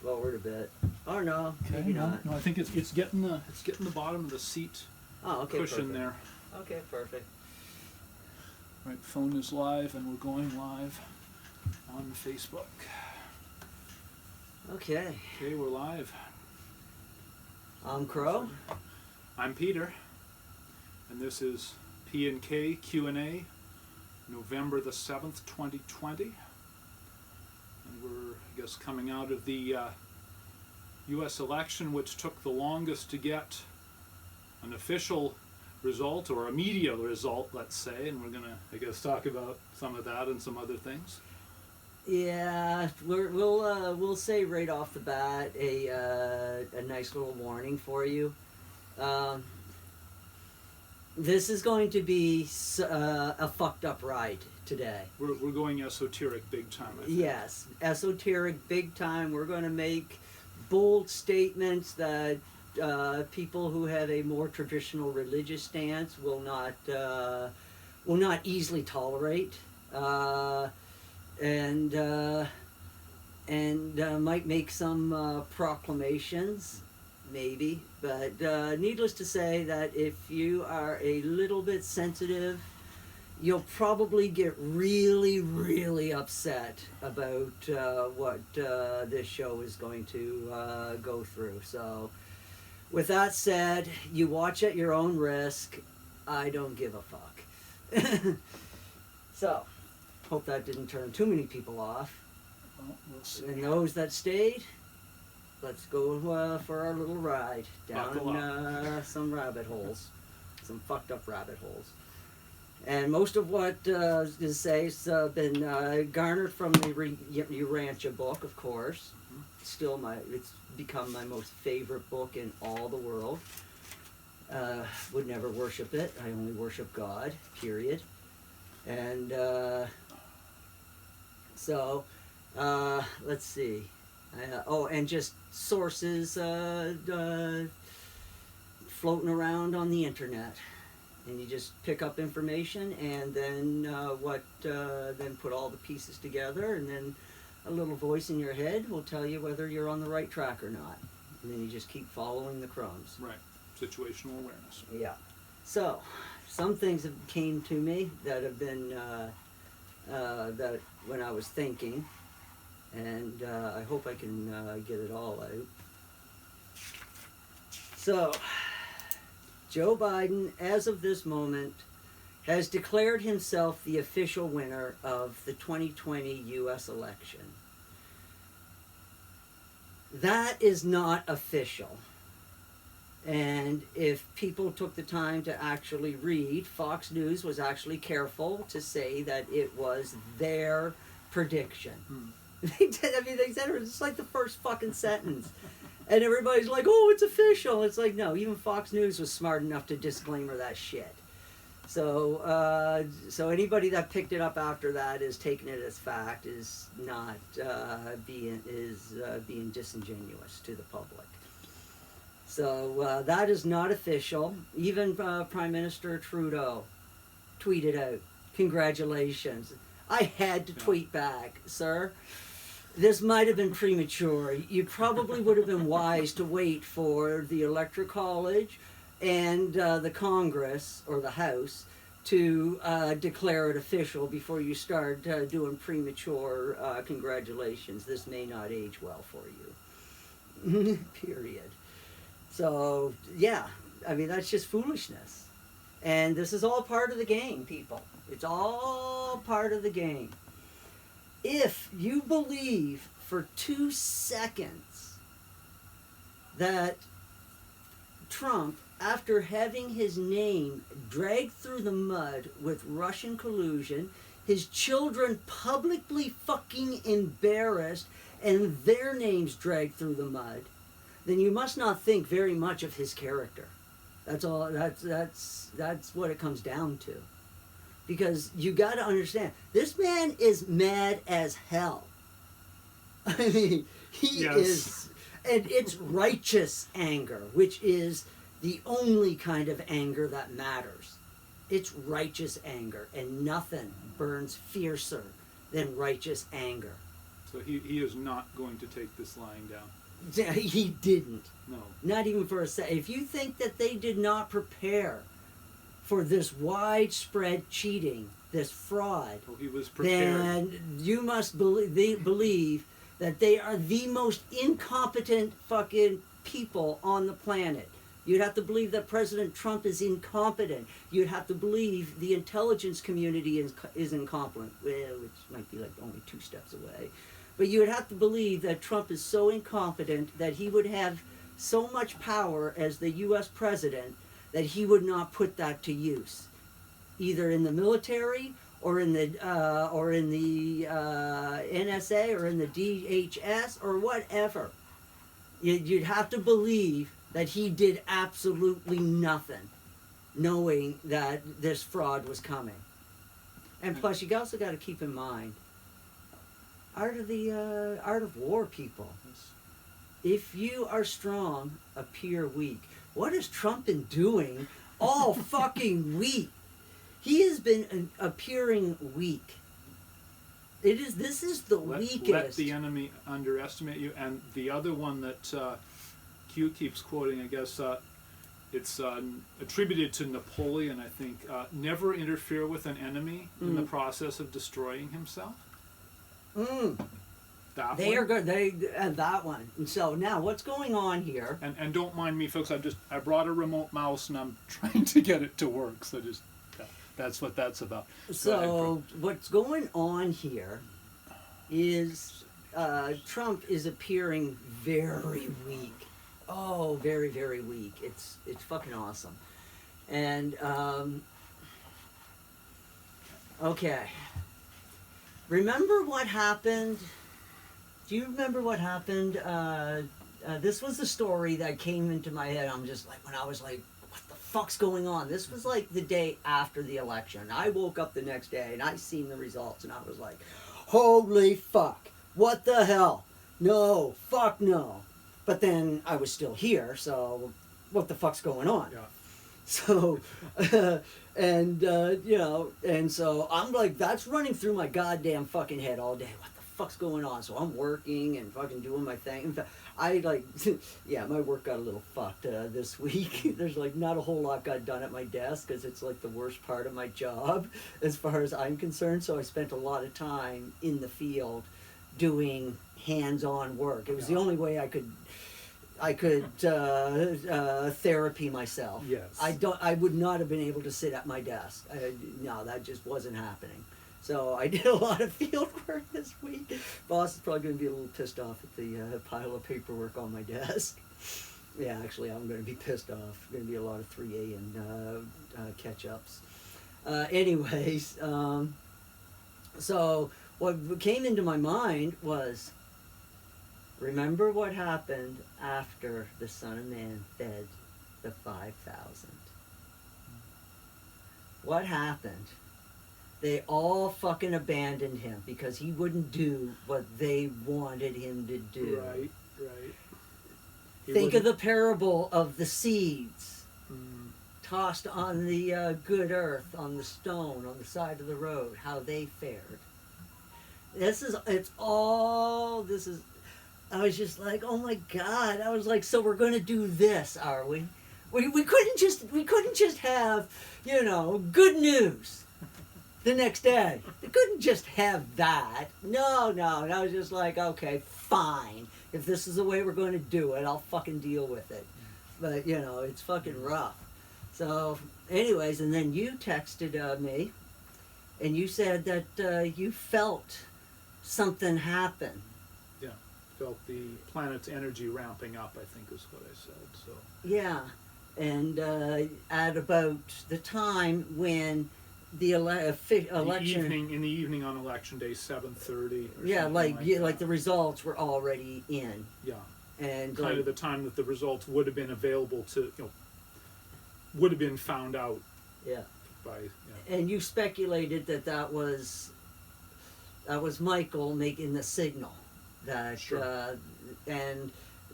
forward a bit. Oh no, Okay, maybe not. no, I think it's getting the bottom of the seat Oh, okay, cushion perfect. there. Okay, perfect. Right, phone is live, and we're going live on Facebook. Okay. Okay, we're live. I'm Crow. I'm Peter, and this is P&K Q&A, November the 7th, 2020. And we're, I guess, coming out of the U.S. election, which took the longest to get an official result, or a media result, let's say, and we're going to, I guess, talk about some of that and some other things. Yeah, we'll say right off the bat a nice little warning for you. This is going to be a fucked up ride today. We're going esoteric big time, I think. Yes, esoteric big time. We're going to make bold statements that people who have a more traditional religious stance will not easily tolerate, and might make some proclamations, maybe. But needless to say, that if you are a little bit sensitive, you'll probably get really, really upset about what this show is going to go through. So, with that said, you watch at your own risk. I don't give a fuck. So, hope that didn't turn too many people off. Well, we'll see. And those that stayed, let's go for our little ride down some rabbit holes, some fucked up rabbit holes. And most of what I was going to say has been garnered from the Urantia book, of course. Still, it's become my most favorite book in all the world. Would never worship it. I only worship God, period. And so, let's see. And just sources floating around on the internet. And you just pick up information, and then then put all the pieces together, and then a little voice in your head will tell you whether you're on the right track or not. And then you just keep following the crumbs. Right. Situational awareness. Yeah. So, some things have came to me that have been that when I was thinking, and I hope I can get it all out. So, Joe Biden, as of this moment, has declared himself the official winner of the 2020 U.S. election. That is not official. And if people took the time to actually read, Fox News was actually careful to say that it was their prediction. They did, they said it was just like the first fucking sentence. And everybody's like, oh, it's official. It's like, no, even Fox News was smart enough to disclaimer that shit. So so anybody that picked it up after that is taking it as fact, is not being disingenuous to the public. So that is not official. Even Prime Minister Trudeau tweeted out, congratulations. I had to tweet back, sir. This might have been premature. You probably would have been wise to wait for the Electoral College and the Congress, or the House, to declare it official before you start doing premature congratulations. This may not age well for you. Period. So, yeah, that's just foolishness. And this is all part of the game, people. It's all part of the game. If you believe for 2 seconds that Trump, after having his name dragged through the mud with Russian collusion, his children publicly fucking embarrassed, and their names dragged through the mud, then you must not think very much of his character. That's all. That's what it comes down to. Because you got to understand, this man is mad as hell. He is, and it's righteous anger, which is the only kind of anger that matters. It's righteous anger, and nothing burns fiercer than righteous anger. So he is not going to take this lying down. He didn't. No. Not even for a second. If you think that they did not prepare for this widespread cheating, this fraud, Well, he was prepared. then you must believe that they are the most incompetent fucking people on the planet. You'd have to believe that President Trump is incompetent. You'd have to believe the intelligence community is incompetent, well, which might be like only 2 steps away. But you would have to believe that Trump is so incompetent that he would have so much power as the U.S. president that he would not put that to use, either in the military or in the NSA or in the DHS or whatever. You'd have to believe that he did absolutely nothing, knowing that this fraud was coming. And plus, you also got to keep in mind, art of war, people. If you are strong, appear weak. What has Trump been doing all fucking week? He has been appearing weak. This is the weakest. Let the enemy underestimate you. And the other one that Q keeps quoting, I guess, it's attributed to Napoleon, I think. Never interfere with an enemy in the process of destroying himself. That they one. are good. That one. And so now, what's going on here? And don't mind me, folks. I brought a remote mouse and I'm trying to get it to work. So just that's what that's about. So what's going on here is Trump is appearing very weak. Oh, very, very weak. It's fucking awesome. And okay. Remember what happened? Do you remember what happened? This was the story that came into my head. I'm just like, when I was like, what the fuck's going on? This was like the day after the election. I woke up the next day and I seen the results and I was like, holy fuck. What the hell? No, fuck no. But then I was still here, so what the fuck's going on? Yeah. So, you know, and so I'm like, that's running through my goddamn fucking head all day. What the fuck's going on? So I'm working and fucking doing my thing. In fact, I like, yeah, my work got a little fucked this week. There's like not a whole lot got done at my desk because it's like the worst part of my job as far as I'm concerned. So I spent a lot of time in the field doing hands-on work. It was the only way I could therapy myself. Yes. I would not have been able to sit at my desk. No, that just wasn't happening. So I did a lot of field work this week. Boss is probably going to be a little pissed off at the pile of paperwork on my desk. Yeah, actually, I'm going to be pissed off. Going to be a lot of 3A and catch-ups. Anyways, so what came into my mind was, remember what happened after the Son of Man fed the 5,000? What happened? They all fucking abandoned him because he wouldn't do what they wanted him to do. Right. Think of the parable of the seeds tossed on the good earth, on the stone, on the side of the road, how they fared. I was just like, oh my God. I was like, so we're going to do this, are we? We couldn't just have, you know, good news the next day. We couldn't just have that. No. And I was just like, okay, fine. If this is the way we're going to do it, I'll fucking deal with it. But, you know, it's fucking rough. So, anyways, and then you texted me, and you said that you felt something happen. Yeah. Felt the planet's energy ramping up, I think is what I said. So. Yeah. And at about the time when the election, in the evening on election day, 7:30. Yeah, like the results were already in. Yeah. And kind of the time that the results would have been available to, would have been found out. Yeah. By. Yeah. And you speculated that was Michael making the signal that, sure. And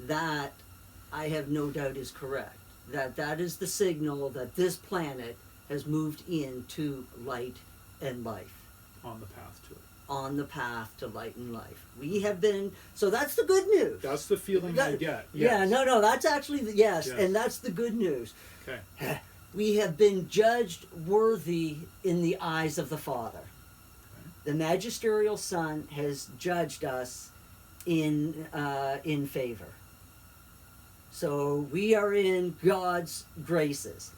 that I have no doubt is correct. That is the signal that this planet has moved into light and life. On the path to it. on the path to light and life. We have been, so that's the good news. That's the feeling I get. Yeah, Yes. no, that's actually, yes, Yes. and that's the good news. Okay. We have been judged worthy in the eyes of the Father. The magisterial Son has judged us in favor. So we are in God's graces.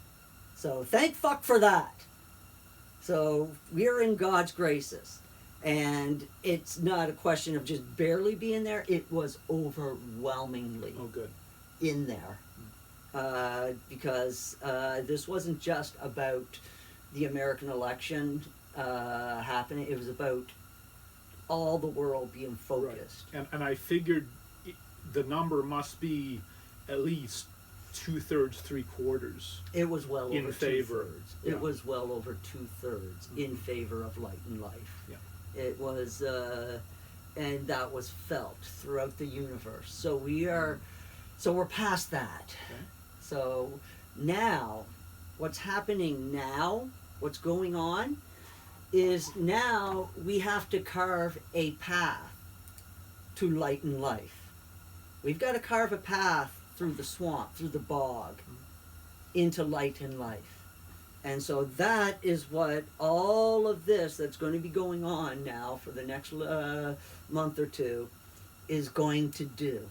So thank fuck for that. So we're in God's graces. And it's not a question of just barely being there. It was overwhelmingly Oh, good. in there. Because this wasn't just about the American election happening. It was about all the world being focused. Right. And I figured the number must be at least 2/3, 3/4 It was well in over favor. 2/3. Yeah. It was well over 2/3 in favor of light and life. Yeah. It was, and that was felt throughout the universe. So we're past that. Okay. So now, what's happening now, what's going on, is now we have to carve a path to light and life. We've got to carve a path through the swamp, through the bog, into light and life. And so that is what all of this that's going to be going on now for the next month or two is going to do.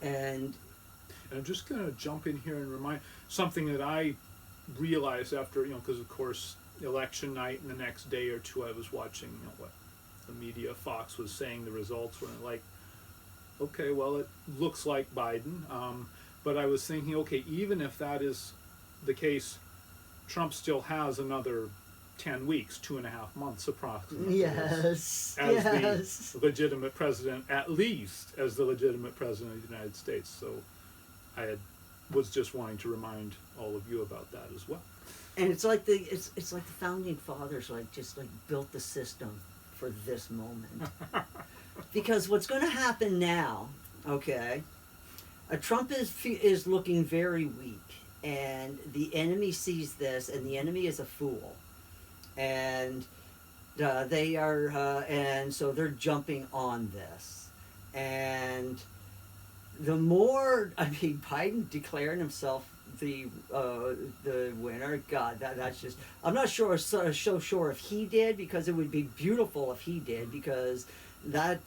And I'm just going to jump in here and remind something that I realized after, because of course, election night and the next day or two I was watching, what the media, Fox was saying the results were like, okay, well, it looks like Biden. But I was thinking, okay, even if that is the case, Trump still has another 10 weeks, 2.5 months approximately. yes, as the legitimate president, at least as the legitimate president of the United States. So I was just wanting to remind all of you about that as well. And it's like it's like the founding fathers just built the system for this moment. Because what's going to happen now, okay? Trump is looking very weak, and the enemy sees this, and the enemy is a fool, and they are, and so they're jumping on this, and the more, Biden declaring himself the winner, God, that's just, I'm not sure so sure if he did, because it would be beautiful if he did, because that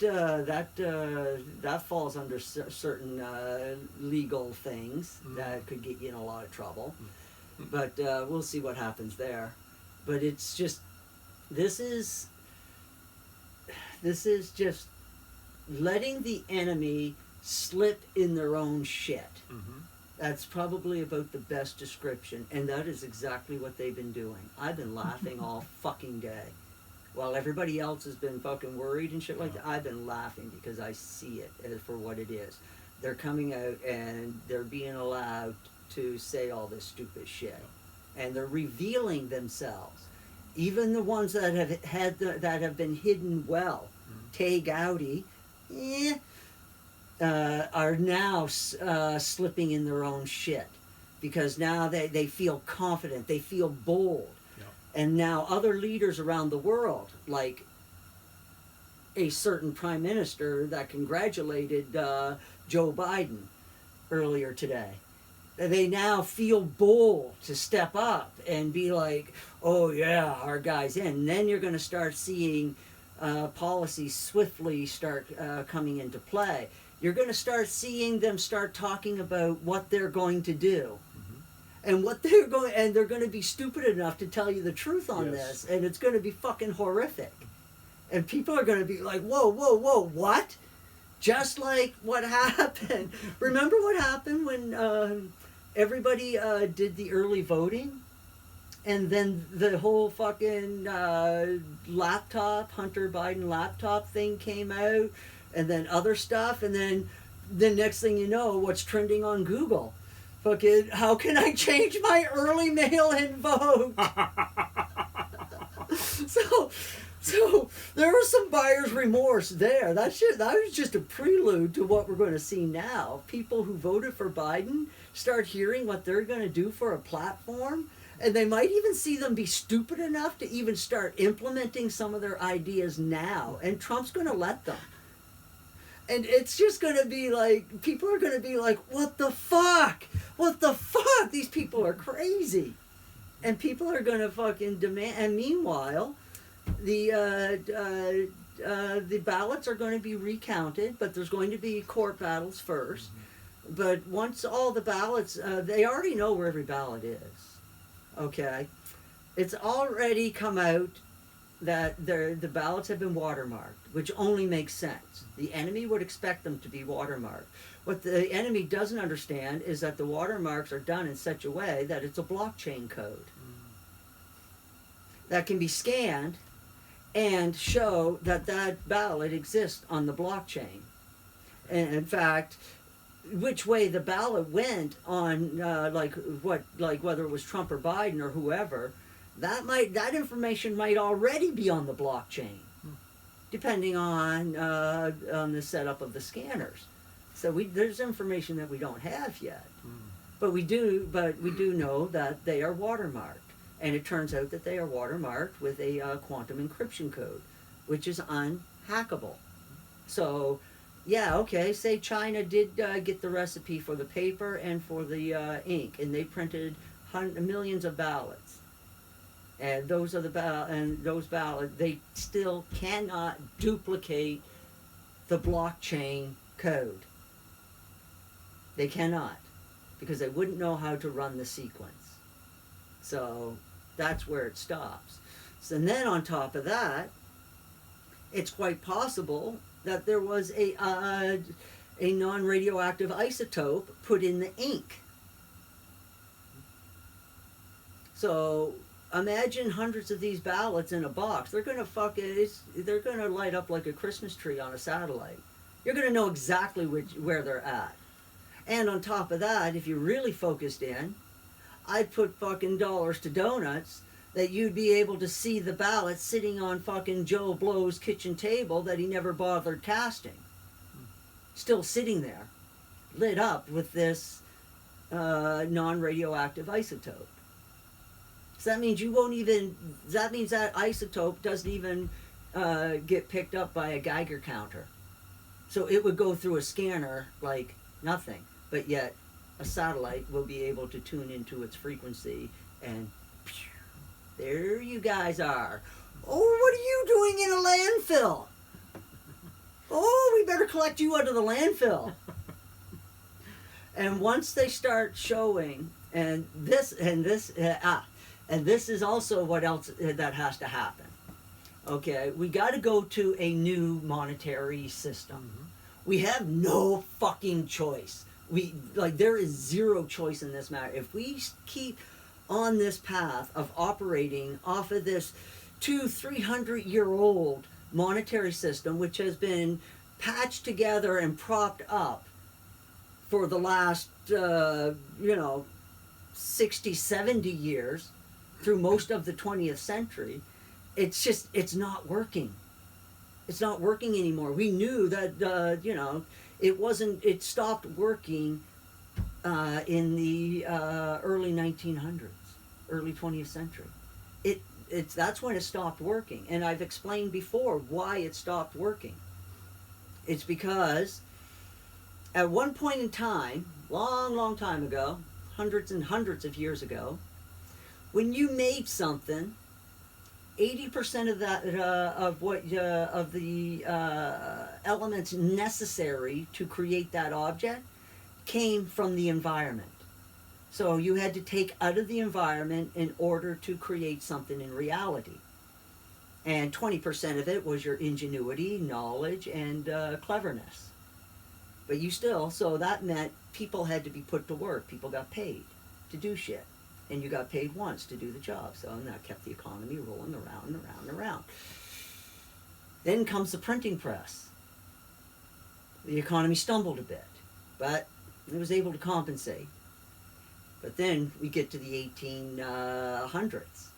falls under certain legal things that could get you in a lot of trouble. But we'll see what happens there. But it's just, this is just letting the enemy slip in their own shit. That's probably about the best description, and that is exactly what they've been doing. I've been laughing all fucking day. While everybody else has been fucking worried and shit like that, I've been laughing because I see it as for what it is. They're coming out and they're being allowed to say all this stupid shit. And they're revealing themselves. Even the ones that have been hidden well, Tay Gowdy, are now slipping in their own shit. Because now they feel confident, they feel bold. And now other leaders around the world, like a certain prime minister that congratulated Joe Biden earlier today, they now feel bold to step up and be like, oh yeah, our guy's in. And then you're going to start seeing policies swiftly start coming into play. You're going to start seeing them start talking about what they're going to do. And what they're going to be stupid enough to tell you the truth on this, and it's going to be fucking horrific. And people are going to be like, whoa, what? Just like what happened. Remember what happened when everybody did the early voting? And then the whole fucking laptop, Hunter Biden laptop thing came out, and then other stuff, and then the next thing you know, what's trending on Google? Fucking, how can I change my early mail-in vote? So there was some buyer's remorse there. That was just a prelude to what we're going to see now. People who voted for Biden start hearing what they're going to do for a platform, And they might even see them be stupid enough to even start implementing some of their ideas now. And Trump's going to let them. And it's just going to be like, people are going to be like, what the fuck? What the fuck? These people are crazy. And people are going to fucking demand. And meanwhile, the ballots are going to be recounted, but there's going to be court battles first. But once all the ballots, they already know where every ballot is. Okay? It's already come out that the ballots have been watermarked, which only makes sense. The enemy would expect them to be watermarked. What the enemy doesn't understand is that the watermarks are done in such a way that it's a blockchain code that can be scanned and show that that ballot exists on the blockchain. And in fact, which way the ballot went on, like whether it was Trump or Biden or whoever, that information might already be on the blockchain, depending on the setup of the scanners. So there's information that we don't have yet, but we do know that they are watermarked. And it turns out that they are watermarked with a quantum encryption code, which is unhackable. So, yeah, okay, say China did get the recipe for the paper and for the ink, and they printed millions of ballots. And those are those ballots, they still cannot duplicate the blockchain code. They cannot, because they wouldn't know how to run the sequence. So that's where it stops. So, and then on top of that, it's quite possible that there was a non-radioactive isotope put in the ink. So imagine hundreds of these ballots in a box. They're gonna they're gonna light up like a Christmas tree on a satellite. You're gonna know exactly where they're at. And on top of that, if you're really focused in, I'd put fucking dollars to donuts that you'd be able to see the ballot sitting on fucking Joe Blow's kitchen table that he never bothered casting. Still sitting there, lit up with this non-radioactive isotope. So that means that isotope doesn't even get picked up by a Geiger counter. So it would go through a scanner like nothing, but yet a satellite will be able to tune into its frequency, and phew, there you guys are. Oh, what are you doing in a landfill? Oh, we better collect you out of the landfill. And once they start showing, and this is also what else that has to happen. Okay, we got to go to a new monetary system. We have no fucking choice. There is zero choice in this matter. If we keep on this path of operating off of this 200-300-year-old monetary system, which has been patched together and propped up for the last 60, 70 years through most of the 20th century, it's not working. It's not working anymore. We knew that it stopped working in the early 1900s, early 20th century. That's when it stopped working. And I've explained before why it stopped working. It's because at one point in time, long time ago, hundreds and hundreds of years ago, when you made something, 80% of that of the elements necessary to create that object came from the environment. So you had to take out of the environment in order to create something in reality. And 20% of it was your ingenuity, knowledge, and cleverness. But so that meant people had to be put to work. People got paid to do shit. And you got paid once to do the job. So that kept the economy rolling around and around and around. Then comes the printing press. The economy stumbled a bit, but it was able to compensate. But then we get to the 1800s.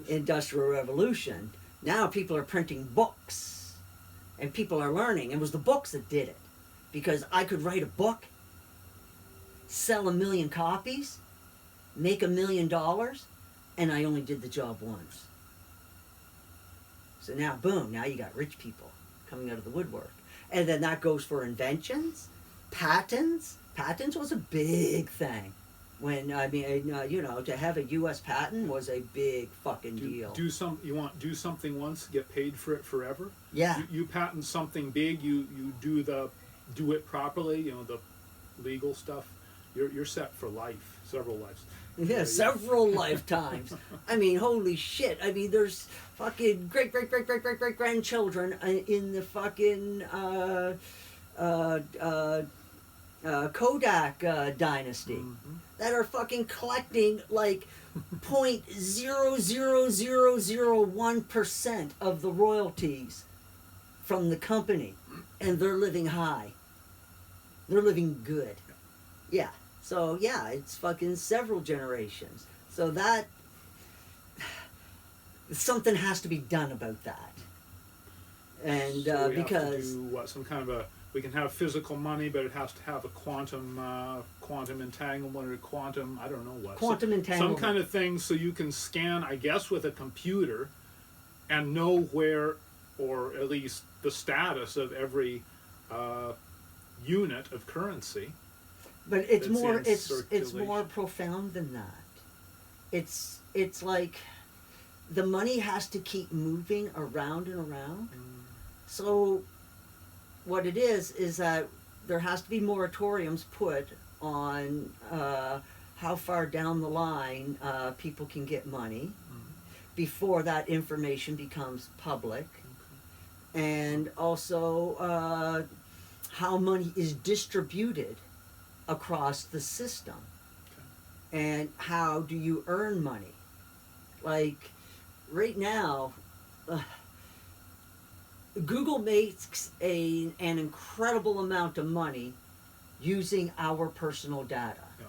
Industrial Revolution. Now people are printing books. And people are learning. It was the books that did it. Because I could write a book, sell 1 million copies, make $1 million, and I only did the job once. So now, boom, now you got rich people coming out of the woodwork. And then that goes for inventions, patents. Patents was a big thing. When, I mean, to have a U.S. patent was a big fucking deal. Do something once, get paid for it forever? Yeah. You patent something big, you do it properly, the legal stuff, you're set for life, several lives. Yeah, several lifetimes. I mean, holy shit. I mean, there's fucking great grandchildren in the fucking Kodak dynasty that are fucking collecting like 0.00001% of the royalties from the company, and they're living high. They're living good. Yeah. So yeah, it's fucking several generations. So that something has to be done about that. And So we because have to do what, some kind of we can have physical money, but it has to have a quantum entanglement or quantum, I don't know what. Quantum entanglement. Some kind of thing so you can scan, I guess, with a computer and know where, or at least the status of every unit of currency. But it's more it's more profound than that. It's like the money has to keep moving around and around. So what it is that there has to be moratoriums put on how far down the line people can get money before that information becomes public, and also how money is distributed across the system, and how do you earn money. Like right now, Google makes an incredible amount of money using our personal data. Yeah.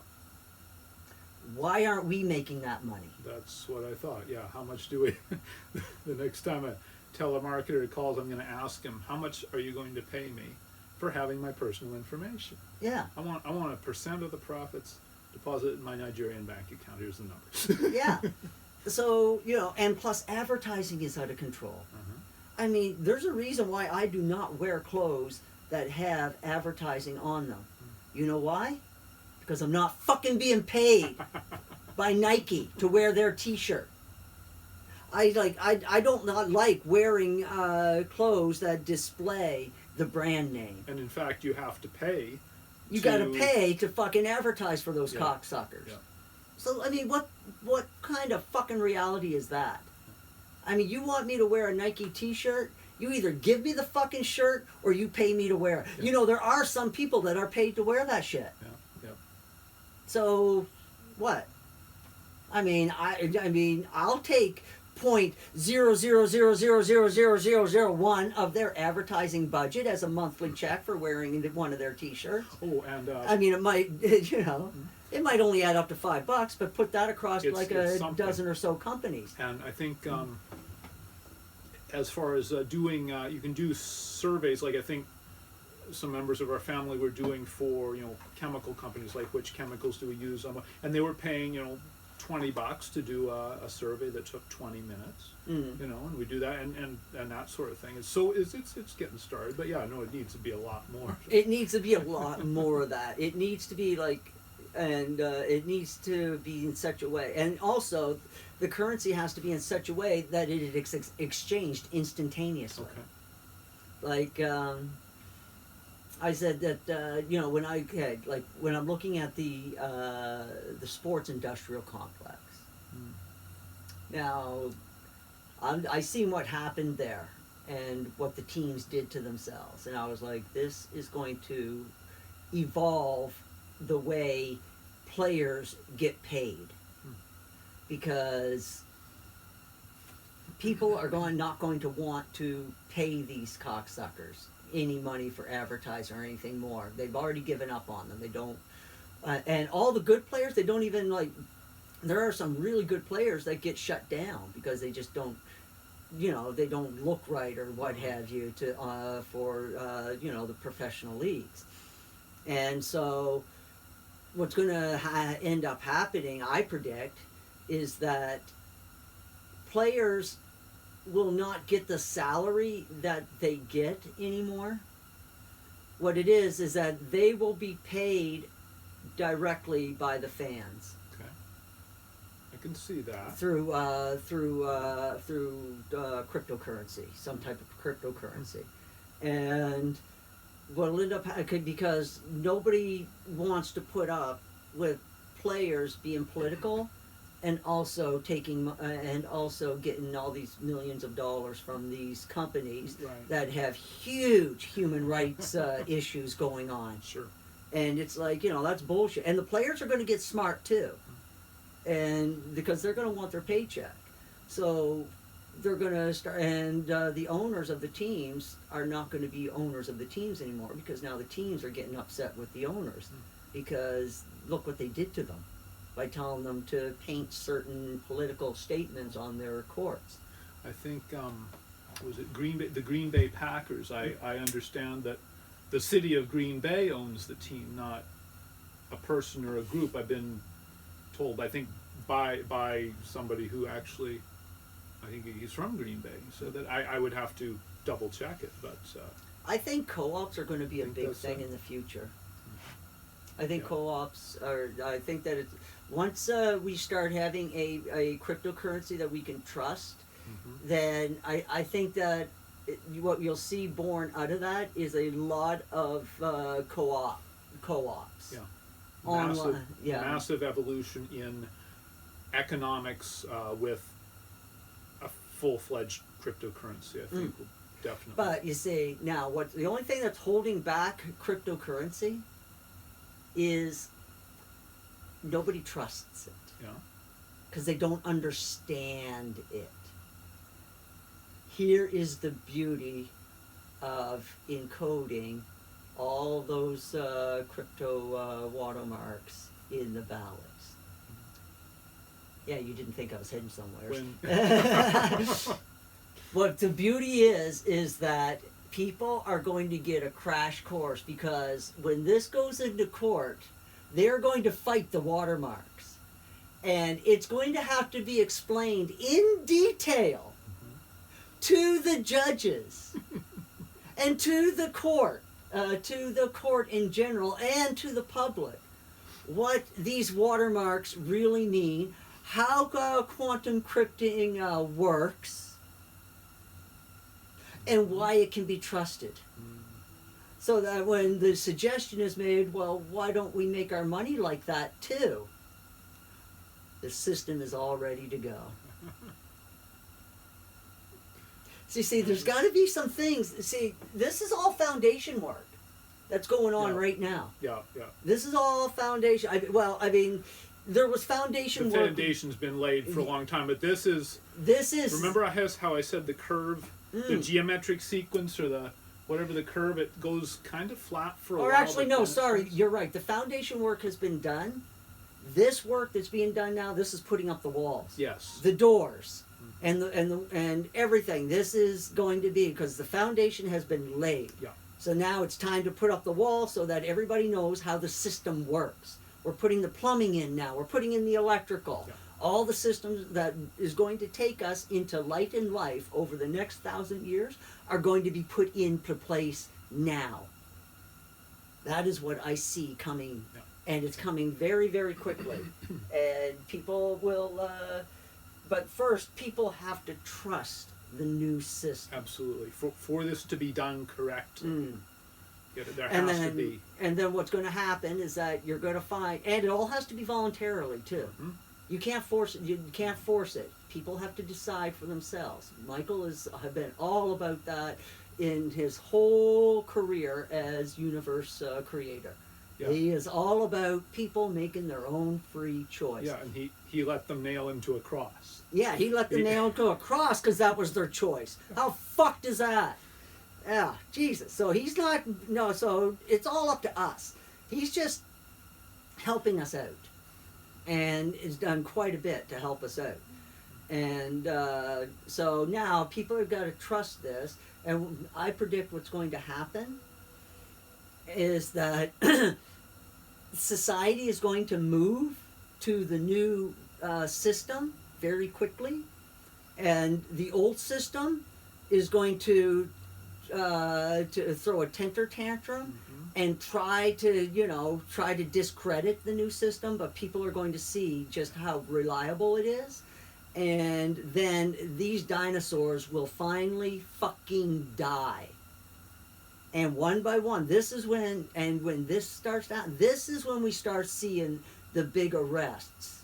Why aren't we making that money? That's what I thought. Yeah, how much do we? The next time a telemarketer calls, I'm going to ask him, how much are you going to pay me for having my personal information? Yeah. I want 1% of the profits deposited in my Nigerian bank account. Here's the numbers. Yeah. So, and plus advertising is out of control. I mean, there's a reason why I do not wear clothes that have advertising on them. You know why? Because I'm not fucking being paid by Nike to wear their t-shirt. I don't not like wearing clothes that display the brand name. And in fact, you have to pay. You got to pay to fucking advertise for those cocksuckers. Yeah. So I mean, what kind of fucking reality is that? I mean, you want me to wear a Nike t-shirt? You either give me the fucking shirt or you pay me to wear it. Yeah. There are some people that are paid to wear that shit. Yeah. Yeah. So, what? I mean, I'll take 0.000000001 of their advertising budget as a monthly check for wearing one of their t-shirts. Oh, and I mean, it might, it might only add up to $5, but put that across It's a something. dozen or so companies. And I think as far as doing, you can do surveys, like I think some members of our family were doing for, chemical companies, like which chemicals do we use, and they were paying, $20 to do a survey that took 20 minutes, and we do that and that sort of thing. So it's getting started, but yeah, no, it needs to be a lot more. It needs to be a lot more of that. It needs to be like, and it needs to be in such a way, and also the currency has to be in such a way that it is exchanged instantaneously. Okay. Like I said that when I'm looking at the sports industrial complex. Now, I seen what happened there and what the teams did to themselves, and I was like, this is going to evolve the way players get paid, because people are not going to want to pay these cocksuckers any money for advertising or anything more. They've already given up on them. They don't, and all the good players, they don't even like. There are some really good players that get shut down because they just don't, they don't look right or what have you for the professional leagues, and so what's going to end up happening, I predict, is that players will not get the salary that they get anymore. What it is that they will be paid directly by the fans. Okay. I can see that. Through cryptocurrency, some type of cryptocurrency. And what'll end up because nobody wants to put up with players being political and also getting all these millions of dollars from these companies Right. that have huge human rights issues going on. Sure. And it's like, that's bullshit. And the players are going to get smart too, and because they're going to want their paycheck, so they're going to start. And the owners of the teams are not going to be owners of the teams anymore, because now the teams are getting upset with the owners because look what they did to them by telling them to paint certain political statements on their courts. I think was it the Green Bay Packers? I understand that the city of Green Bay owns the team, not a person or a group. I've been told, I think by somebody who actually, I think he's from Green Bay, so that I would have to double check it, but I think co-ops are going to be a think big that's thing it. in the future. I think Yeah. co-ops are. I think that once we start having a cryptocurrency that we can trust, then I think that what you'll see born out of that is a lot of co-ops. yeah, Online, massive evolution in economics with a full-fledged cryptocurrency. I think will definitely. But you see, now the only thing that's holding back cryptocurrency is nobody trusts it. Yeah. Because they don't understand it. Here is the beauty of encoding all those crypto watermarks in the ballots. Yeah, you didn't think I was heading somewhere. What the beauty is that people are going to get a crash course, because when this goes into court, they're going to fight the watermarks. And it's going to have to be explained in detail to the judges and to the court in general, and to the public, what these watermarks really mean, how quantum crypting works, and why it can be trusted. So that when the suggestion is made, well, why don't we make our money like that too? The system is all ready to go. See, there's got to be some things. See, this is all foundation work that's going on right now. Yeah. This is all foundation. There was foundation The work. foundation's been laid for a long time, but this is. Remember how I said the curve, the geometric sequence, or the whatever the curve, it goes kind of flat for a while. Or actually, but no, then sorry, you're right. The foundation work has been done. This work that's being done now, this is putting up the walls. Yes. The doors. And everything. This is going to be, because the foundation has been laid. Yeah. So now it's time to put up the wall so that everybody knows how the system works. We're putting the plumbing in now. We're putting in the electrical. Yeah. All the systems that is going to take us into light and life over the next 1,000 years are going to be put into place now. That is what I see coming. Yeah. And it's coming very, very quickly. And people will... but first, people have to trust the new system. Absolutely. For this to be done correctly, there And has to be. And then what's going to happen is that you're going to find, and it all has to be voluntarily too. You can't force it. You can't force it. People have to decide for themselves. Michael has been all about that in his whole career as universe creator. Yeah. He is all about people making their own free choice. Yeah, and he let them nail into a cross. Yeah, he let the nail go across because that was their choice. How fucked is that? Yeah, Jesus. So he's not, so it's all up to us. He's just helping us out. And has done quite a bit to help us out. And so now people have got to trust this. And I predict what's going to happen is that society is going to move to the new system very quickly, and the old system is going to throw a temper tantrum and try to discredit the new system, but people are going to see just how reliable it is, and then these dinosaurs will finally fucking die. And one by one, when this starts out, this is when we start seeing the big arrests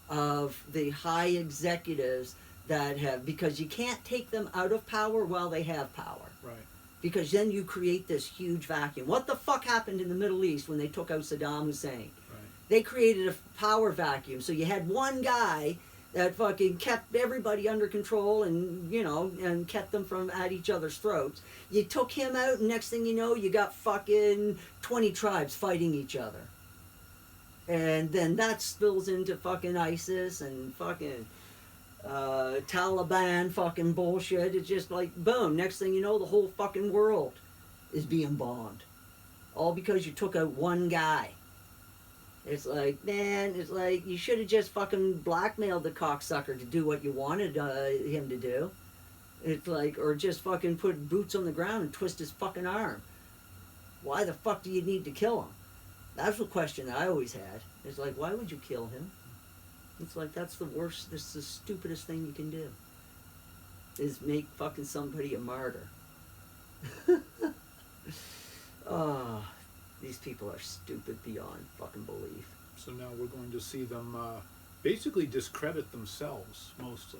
of the high executives that have, because you can't take them out of power while they have power. Right. Because then you create this huge vacuum. What the fuck happened in the Middle East when they took out Saddam Hussein? Right. They created a power vacuum. So you had one guy that fucking kept everybody under control and kept them from at each other's throats. You took him out, and next thing you know, you got fucking 20 tribes fighting each other. And then that spills into fucking ISIS and fucking Taliban fucking bullshit. It's just like, boom, next thing you know, the whole fucking world is being bombed. All because you took out one guy. It's like, man, it's like, you should have just fucking blackmailed the cocksucker to do what you wanted him to do. It's like, or just fucking put boots on the ground and twist his fucking arm. Why the fuck do you need to kill him? That's the question that I always had. It's like, why would you kill him? It's like, that's the worst, this is the stupidest thing you can do. Is make fucking somebody a martyr. Oh, these people are stupid beyond fucking belief. So now we're going to see them basically discredit themselves, mostly.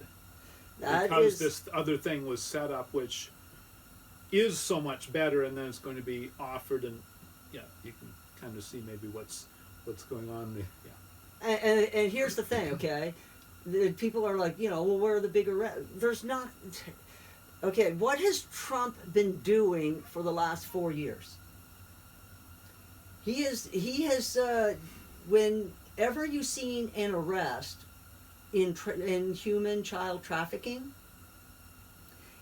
Because this other thing was set up, which is so much better, and then it's going to be offered, and yeah, you can kind of see maybe what's going on there. Yeah. And here's the thing, okay? The people are like, well, where are the bigger... There's not... Okay, what has Trump been doing for the last 4 years? He has whenever you've seen an arrest in human child trafficking,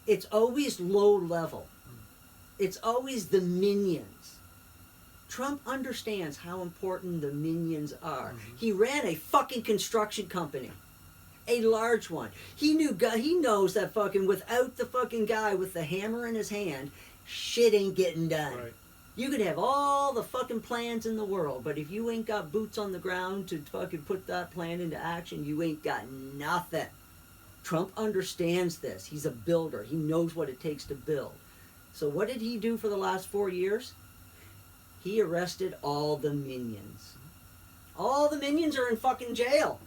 it's always low level. It's always the minions. Trump understands how important the minions are. He ran a fucking construction company. A large one. He knows that fucking without the fucking guy with the hammer in his hand, shit ain't getting done. Right. You could have all the fucking plans in the world, but if you ain't got boots on the ground to fucking put that plan into action, you ain't got nothing. Trump understands this. He's a builder. He knows what it takes to build. So what did he do for the last 4 years? He arrested all the minions. All the minions are in fucking jail.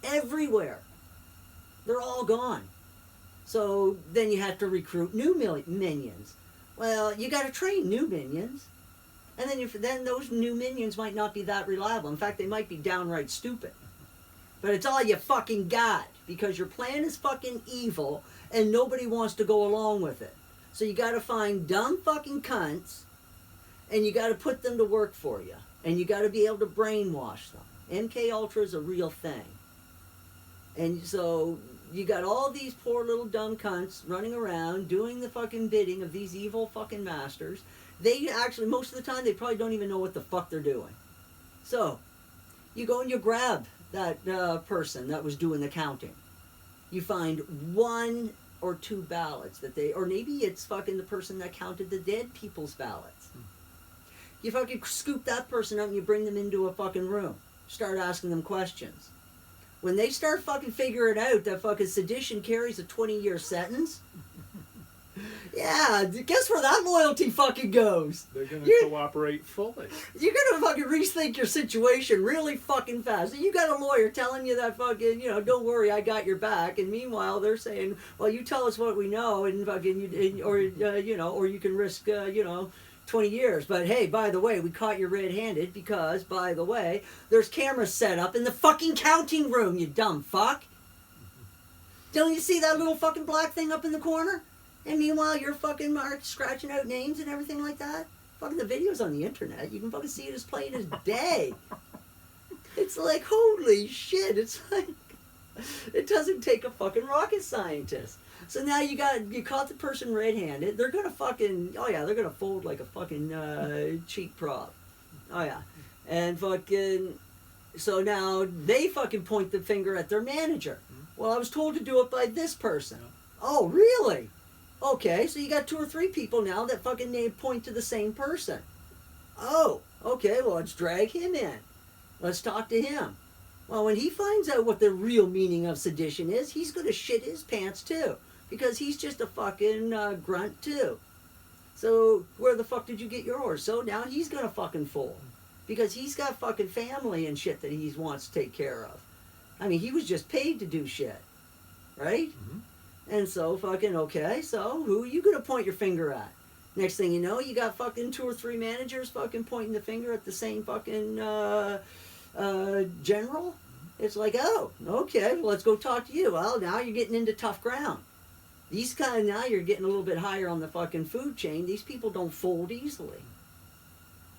Everywhere. They're all gone. So then you have to recruit new minions. Well, you got to train new minions. And then those new minions might not be that reliable. In fact, they might be downright stupid. But it's all you fucking got. Because your plan is fucking evil and nobody wants to go along with it. So you got to find dumb fucking cunts and you got to put them to work for you. And you got to be able to brainwash them. MK Ultra is a real thing. And so you got all these poor little dumb cunts running around doing the fucking bidding of these evil fucking masters. They actually, most of the time, they probably don't even know what the fuck they're doing. So, you go and you grab that person that was doing the counting. You find 1 or 2 ballots or maybe it's fucking the person that counted the dead people's ballots. You fucking scoop that person up and you bring them into a fucking room. Start asking them questions. When they start fucking figuring out that fucking sedition carries a 20-year sentence, yeah, guess where that loyalty fucking goes? They're going to cooperate fully. You're going to fucking rethink your situation really fucking fast. You got a lawyer telling you that fucking, don't worry, I got your back. And meanwhile, they're saying, well, you tell us what we know and fucking, or you can risk, 20 years. But hey, by the way, we caught you red-handed because, by the way, there's cameras set up in the fucking counting room, you dumb fuck. Don't you see that little fucking black thing up in the corner? And meanwhile, you're fucking scratching out names and everything like that. Fucking the video's on the internet. You can fucking see it as plain as day. It's like, holy shit. It's like, it doesn't take a fucking rocket scientist. So now you caught the person red-handed. They're gonna fucking, they're gonna fold like a fucking cheap prop. Oh yeah. And fucking, so now they fucking point the finger at their manager. Well, I was told to do it by this person. Yeah. Oh, really? Okay, so you got 2 or 3 people now that fucking point to the same person. Oh, okay, well, let's drag him in. Let's talk to him. Well, when he finds out what the real meaning of sedition is, he's going to shit his pants too. Because he's just a fucking grunt too. So, where the fuck did you get yours? So now he's going to fucking fold. Because he's got fucking family and shit that he wants to take care of. I mean, he was just paid to do shit. Right? Mm-hmm. And so, fucking, okay, so who are you going to point your finger at? Next thing you know, you got fucking 2 or 3 managers fucking pointing the finger at the same fucking general. It's like, oh, okay, well, let's go talk to you. Well, now you're getting into tough ground. These kind, now you're getting a little bit higher on the fucking food chain. These people don't fold easily.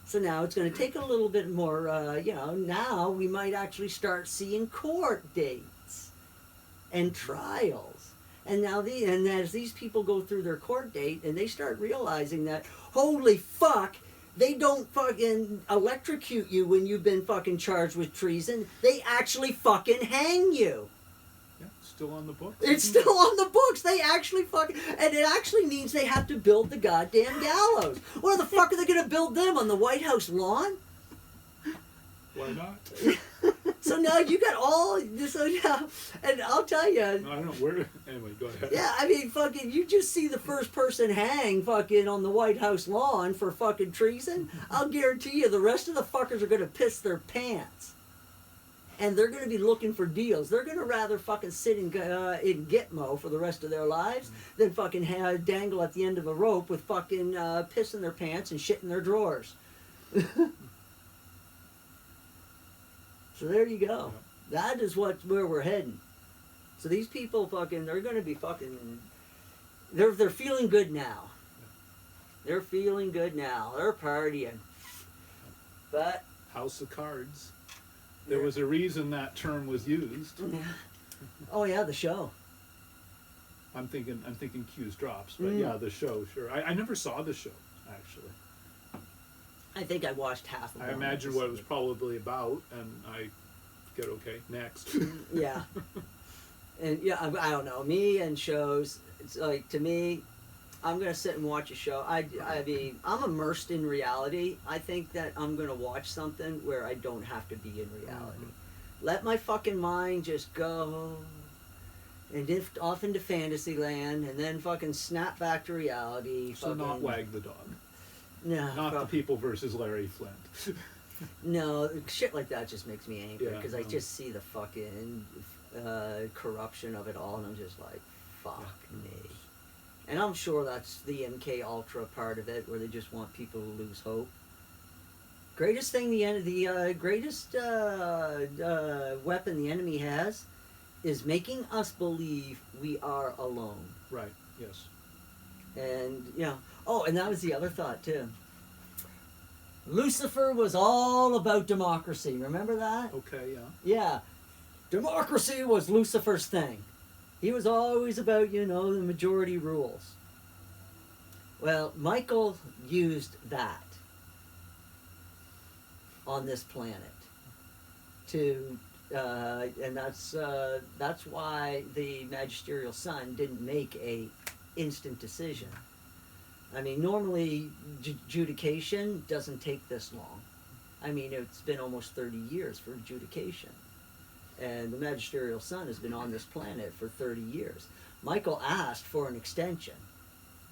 So now it's going to take a little bit more, now we might actually start seeing court dates and trials. And now and as these people go through their court date and they start realizing that, holy fuck, they don't fucking electrocute you when you've been fucking charged with treason. They actually fucking hang you. Yeah, still on the books. It's still on the books. They actually fucking... And it actually means they have to build the goddamn gallows. Where the fuck are they going to build them? On the White House lawn? Why not? So now you got all... So now, and I'll tell you... I don't know where... Anyway, go ahead. Yeah, I mean, fucking, you just see the first person hang fucking on the White House lawn for fucking treason. I'll guarantee you the rest of the fuckers are going to piss their pants. And they're going to be looking for deals. They're going to rather fucking sit in Gitmo for the rest of their lives than fucking dangle at the end of a rope with fucking pissing their pants and shit in their drawers. So there you go. That is where we're heading. So these people fucking, they're going to be fucking, they're feeling good now. They're feeling good now. They're partying. But... House of Cards. There was a reason that term was used. Oh yeah, the show. I'm thinking Q's drops, but yeah, the show, sure. I never saw the show, actually. I think I watched half of it. I imagine what it was probably about, and I get okay, next. Yeah. And yeah, I don't know. Me and shows, it's like, to me, I'm going to sit and watch a show. I mean, I'm immersed in reality. I think that I'm going to watch something where I don't have to be in reality. Mm-hmm. Let my fucking mind just go and drift off into fantasy land and then fucking snap back to reality. So fucking, not Wag the Dog. No. Not The People versus Larry Flint. No, shit like that just makes me angry because Yeah, I just see the fucking corruption of it all and I'm just like, fuck me. And I'm sure that's the MK Ultra part of it, where they just want people to lose hope. Greatest thing greatest weapon the enemy has is making us believe we are alone. Right. Yes. And oh, and that was the other thought too. Lucifer was all about democracy. Remember that? Okay. Yeah. Yeah, democracy was Lucifer's thing. He was always about, the majority rules. Well, Michael used that on this planet to, and that's why the magisterial son didn't make a instant decision. I mean, normally adjudication doesn't take this long. I mean, it's been almost 30 years for adjudication. And the magisterial son has been on this planet for 30 years. Michael asked for an extension.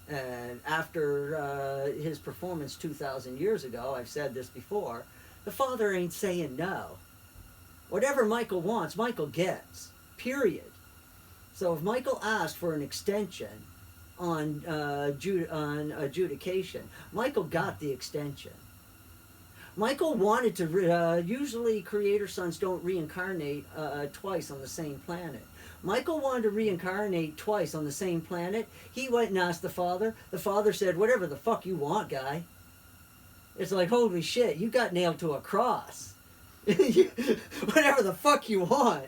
And after his performance 2,000 years ago, I've said this before, the Father ain't saying no. Whatever Michael wants, Michael gets. Period. So if Michael asked for an extension on adjudication, Michael got the extension. Michael wanted to, usually creator sons don't reincarnate twice on the same planet. Michael wanted to reincarnate twice on the same planet. He went and asked the Father. The Father said, whatever the fuck you want, guy. It's like, holy shit, you got nailed to a cross. Whatever the fuck you want.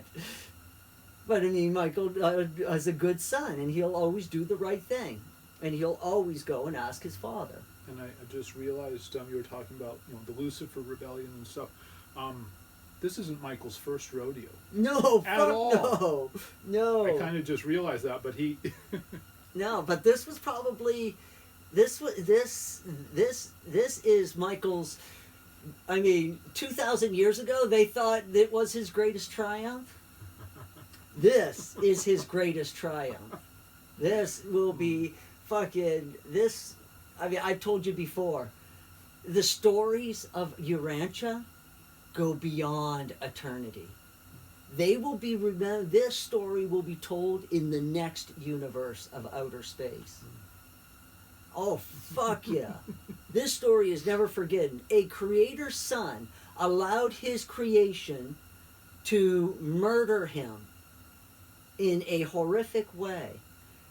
But I mean, Michael is a good son, and he'll always do the right thing. And he'll always go and ask his Father. And I just realized you were talking about the Lucifer rebellion and stuff. This isn't Michael's first rodeo No, at fuck all. no. I kind of just realized that, but he No, but this was probably this is Michael's. I mean, 2,000 years ago, they thought it was his greatest triumph. This is his greatest triumph. This will be fucking this. I mean, I've told you before. The stories of Urantia go beyond eternity. They will be remembered. This story will be told in the next universe of outer space. Oh, fuck yeah. This story is never forgotten. A creator's son allowed his creation to murder him in a horrific way.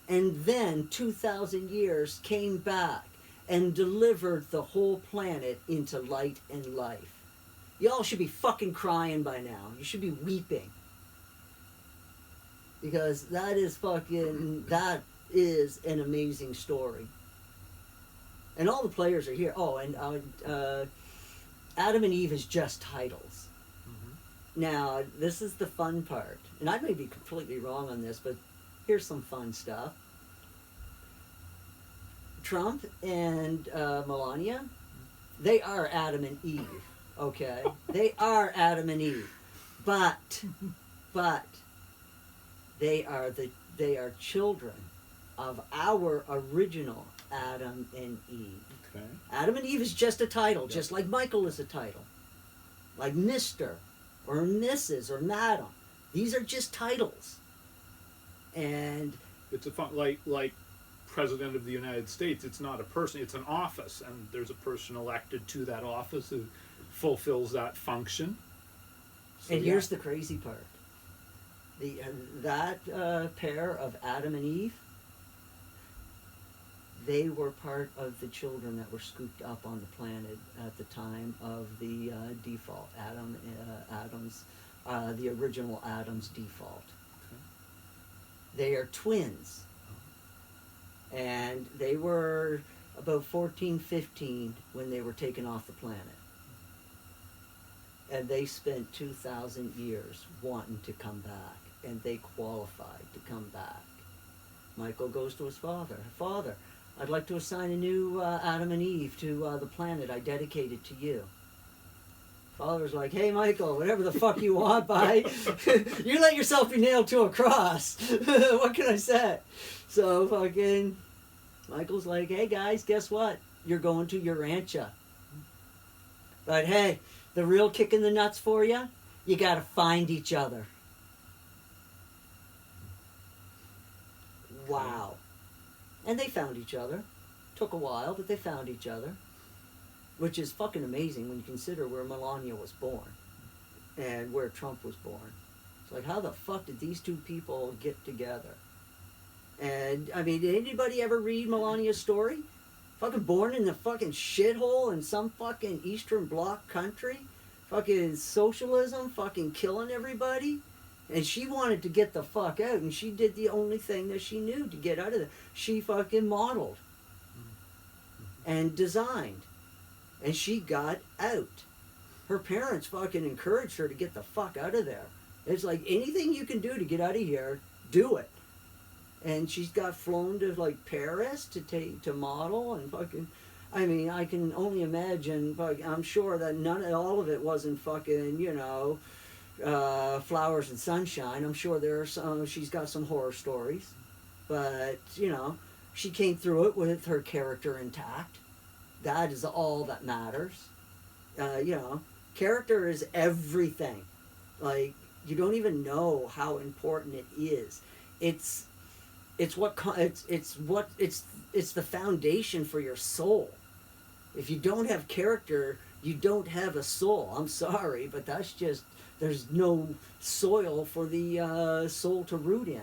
And then 2,000 years came back and delivered the whole planet into light and life. Y'all should be fucking crying by now. You should be weeping. Because that is an amazing story. And all the players are here. Oh, and Adam and Eve is just titles. Mm-hmm. Now, this is the fun part. And I may be completely wrong on this, but here's some fun stuff. Trump and Melania, they are Adam and Eve. Okay? They are Adam and Eve. But they are children of our original Adam and Eve. Okay. Adam and Eve is just a title, just like Michael is a title. Like Mr. or Mrs. or Madam. These are just titles. And it's a fun, like President of the United States, it's not a person, it's an office, and there's a person elected to that office who fulfills that function. So, and here's the crazy part. That pair of Adam and Eve, they were part of the children that were scooped up on the planet at the time of the default. The original Adam's default. Okay. They are twins. And they were about 14, 15 when they were taken off the planet. And they spent 2,000 years wanting to come back. And they qualified to come back. Michael goes to his father. Father, I'd like to assign a new Adam and Eve to the planet I dedicated to you. Father's like, hey, Michael, whatever the fuck you want, bye. You let yourself be nailed to a cross. What can I say? So fucking Michael's like, hey, guys, guess what? You're going to Urantia. But hey, the real kick in the nuts for you, you got to find each other. Wow. And they found each other. Took a while, but they found each other. Which is fucking amazing when you consider where Melania was born. And where Trump was born. It's like, how the fuck did these two people get together? And, I mean, did anybody ever read Melania's story? Fucking born in the fucking shithole in some fucking Eastern Bloc country. Fucking socialism, fucking killing everybody. And she wanted to get the fuck out, and she did the only thing that she knew to get out of there. She fucking modeled and designed, and she got out. Her parents fucking encouraged her to get the fuck out of there. It's like, anything you can do to get out of here, do it. And she's got flown to like Paris to model and fucking. I mean, I can only imagine. But I'm sure that all of it wasn't fucking, flowers and sunshine. I'm sure there are some. She's got some horror stories, but she came through it with her character intact. That is all that matters. Character is everything. Like, you don't even know how important it is. It's the foundation for your soul. If you don't have character, you don't have a soul. I'm sorry, but that's just, there's no soil for the soul to root in.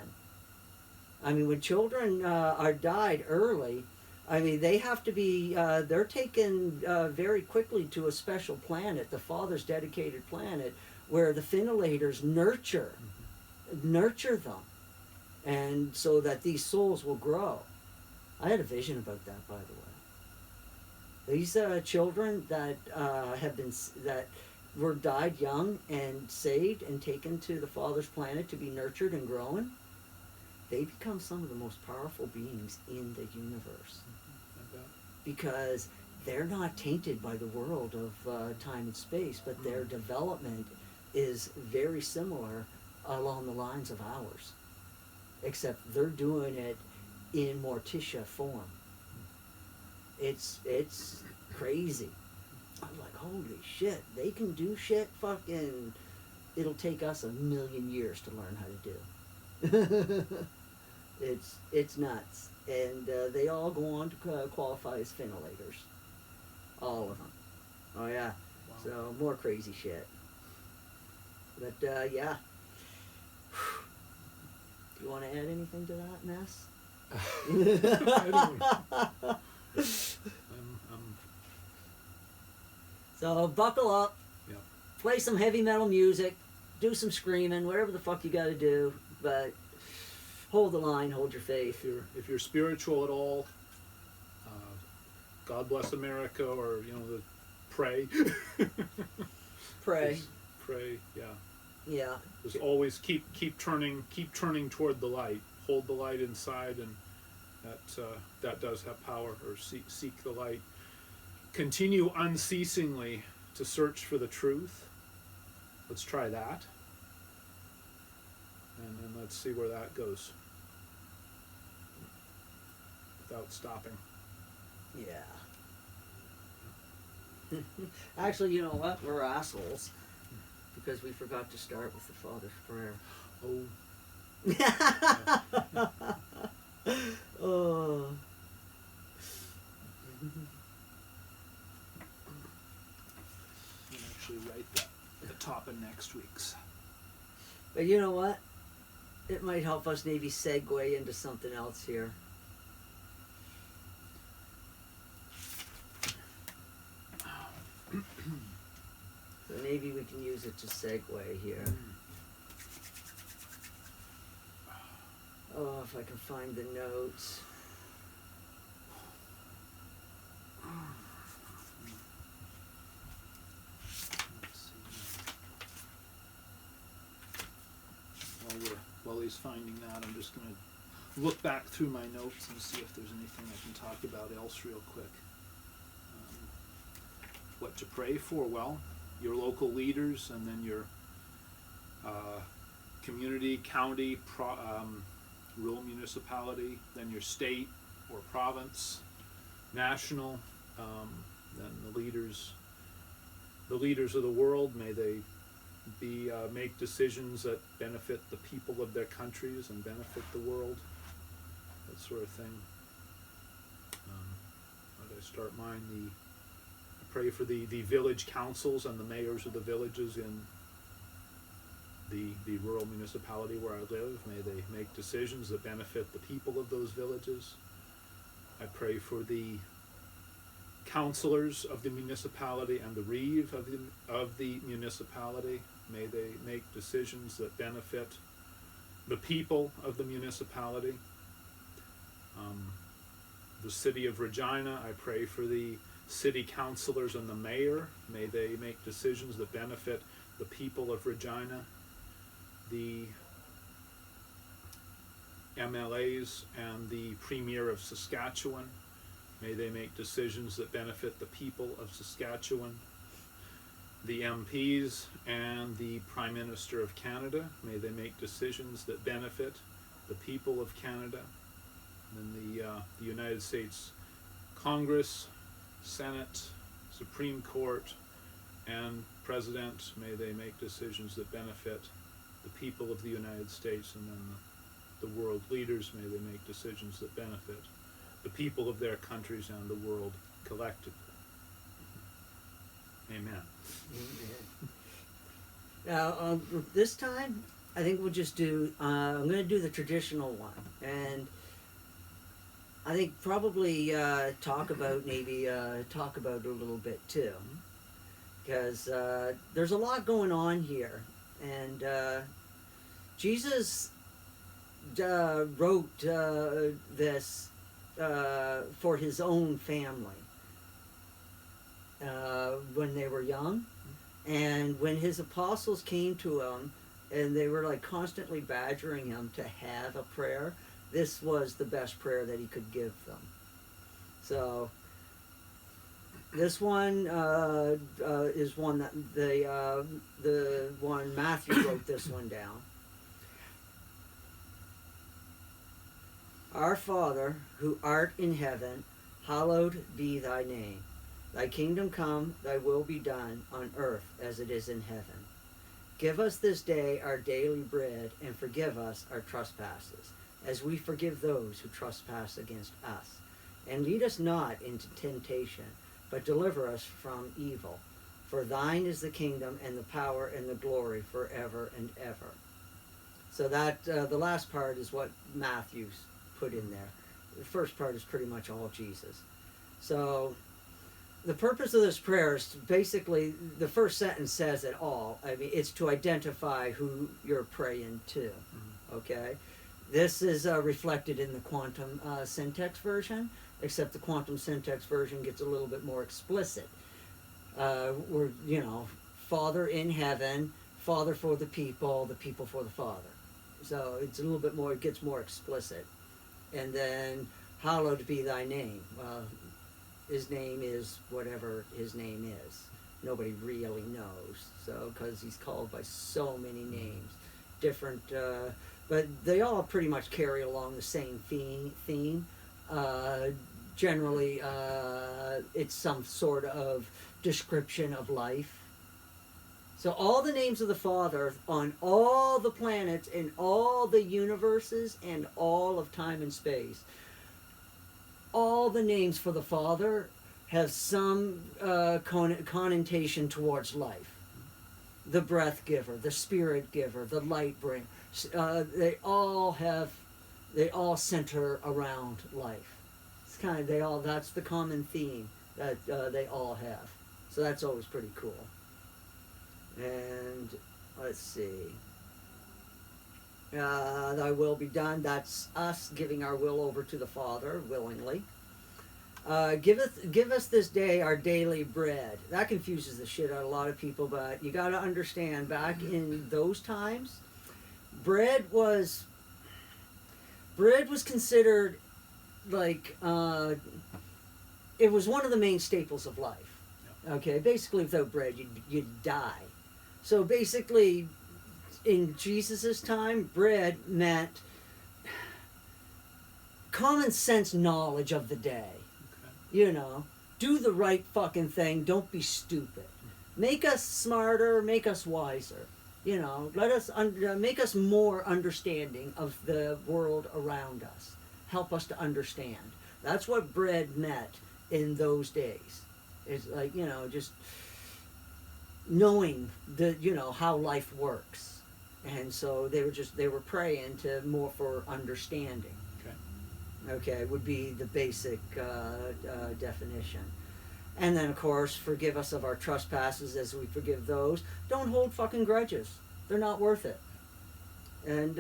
I mean, when children are died early, I mean, they have to be, they're taken very quickly to a special planet, the Father's dedicated planet, where the Finnilators nurture them, and so that these souls will grow. I had a vision about that, by the way. These children that that were died young and saved and taken to the Father's planet to be nurtured and grown, they become some of the most powerful beings in the universe I bet. because they're not tainted by the world of time and space, but their development is very similar along the lines of ours, except they're doing it in morticia form. It's crazy. I'm like, holy shit, they can do shit fucking it'll take us 1,000,000 years to learn how to do. It's nuts. And they all go on to qualify as ventilators. All of them. Oh yeah. Wow. So more crazy shit. But yeah. Do you want to add anything to that mess? I don't- I'm So buckle up. Yep. Play some heavy metal music. Do some screaming. Whatever the fuck you got to do. But hold the line. Hold your faith. if you're spiritual at all, God bless America, or pray. Pray. Just pray. Yeah. Yeah. Just always keep turning toward the light. Hold the light inside, and that does have power. Or seek the light. Continue unceasingly to search for the truth. Let's try that, and then let's see where that goes without stopping. Yeah. Actually, you know what? We're assholes because we forgot to start with the Father's Prayer. Oh. Oh. I'll actually write that at the top of next week's. But you know what? It might help us maybe segue into something else here. So maybe we can use it to segue here. Oh, if I can find the notes. Let's see. While he's finding that, I'm just going to look back through my notes and see if there's anything I can talk about else real quick. What to pray for? Well, your local leaders, and then your community, county, rural municipality, then your state or province, national, then the leaders of the world. May they make decisions that benefit the people of their countries and benefit the world, that sort of thing. How did I start mine? I pray for the village councils and the mayors of the villages in the rural municipality where I live. May they make decisions that benefit the people of those villages. I pray for the councilors of the municipality and the reeve of the municipality. May they make decisions that benefit the people of the municipality. The city of Regina, I pray for the city councilors and the mayor. May they make decisions that benefit the people of Regina. The MLAs and the Premier of Saskatchewan, may they make decisions that benefit the people of Saskatchewan. The MPs and the Prime Minister of Canada, may they make decisions that benefit the people of Canada. And the United States Congress, Senate, Supreme Court, and President, may they make decisions that benefit the people of the United States. And then the world leaders, may they make decisions that benefit the people of their countries and the world collectively. Amen. Now, this time, I think we'll just do, I'm going to do the traditional one. And I think probably talk about it a little bit too. Because there's a lot going on here. And Jesus wrote this for his own family. when they were young. And when his apostles came to him and they were like constantly badgering him to have a prayer, this was the best prayer that he could give them. So this one is one that the one Matthew wrote this one down. Our Father, who art in heaven, hallowed be thy name. Thy kingdom come, thy will be done, on earth as it is in heaven. Give us this day our daily bread, and forgive us our trespasses, as we forgive those who trespass against us. And lead us not into temptation, but deliver us from evil. For thine is the kingdom, and the power, and the glory, forever and ever. So that, the last part is what Matthew's put in there. The first part is pretty much all Jesus. So the purpose of this prayer is basically, the first sentence says it all. I mean, it's to identify who you're praying to. Okay? This is reflected in the quantum syntax version, except the quantum syntax version gets a little bit more explicit. We're, Father in heaven, Father for the people for the Father. So it's a little bit more, it gets more explicit. And then, hallowed be thy name. His name is whatever his name is. Nobody really knows. So, because he's called by so many names. Different, but they all pretty much carry along the same theme. Generally, it's some sort of description of life. So all the names of the Father on all the planets in all the universes and all of time and space, all the names for the Father have some connotation towards life. The breath giver, the spirit giver, the light bringer. They all center around life. It's kind of, that's the common theme that they all have. So that's always pretty cool. And let's see. Thy will be done. That's us giving our will over to the Father willingly. Give us this day our daily bread. That confuses the shit out of a lot of people, but you got to understand, back in those times, bread was considered like it was one of the main staples of life. Okay, basically without bread you'd die. So basically, in Jesus' time, bread meant common sense knowledge of the day. Okay. Do the right fucking thing. Don't be stupid. Make us smarter. Make us wiser. Let us make us more understanding of the world around us. Help us to understand. That's what bread meant in those days. It's like, just knowing how life works. And so they were praying to more for understanding. Okay, would be the basic definition. And then, of course, forgive us of our trespasses as we forgive those. Don't hold fucking grudges. They're not worth it. And,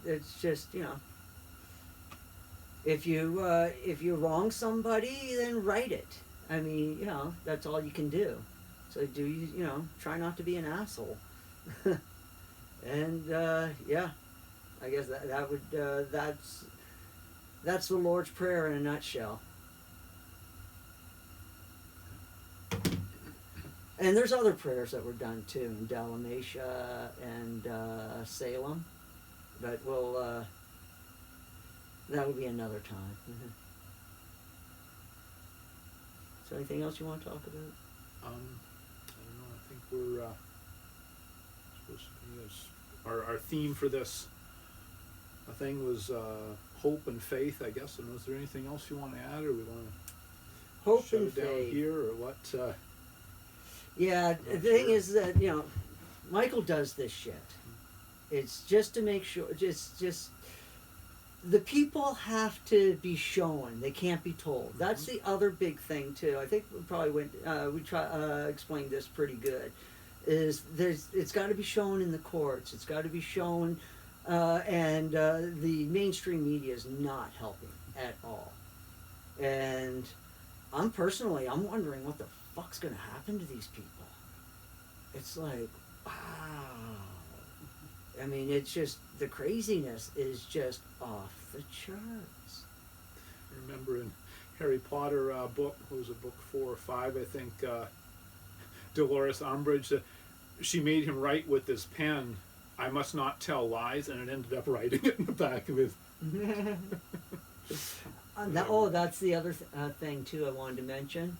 it's just, if you wrong somebody, then write it. I mean, that's all you can do. So try not to be an asshole. And, I guess that would, that's the Lord's Prayer in a nutshell. And there's other prayers that were done too in Dalmatia and Salem, but that would be another time. So anything else you want to talk about? I don't know. I think we're supposed to be our theme for this thing was hope and faith, I guess. And was there anything else you want to add, or we want to hope shut and it down faith here, or what? Yeah, the thing is that Michael does this shit. It's just to make sure. Just the people have to be shown. They can't be told. That's the other big thing too. I think we probably explained this pretty good. It's got to be shown in the courts. It's got to be shown, and the mainstream media is not helping at all. And I'm wondering what the fuck's gonna happen to these people? It's like, wow. I mean, it's just, the craziness is just off the charts. I remember in Harry Potter book, what was it, book 4 or 5, I think, Dolores Umbridge, she made him write with this pen, "I must not tell lies," and it ended up writing it in the back of his. That's the other thing too I wanted to mention.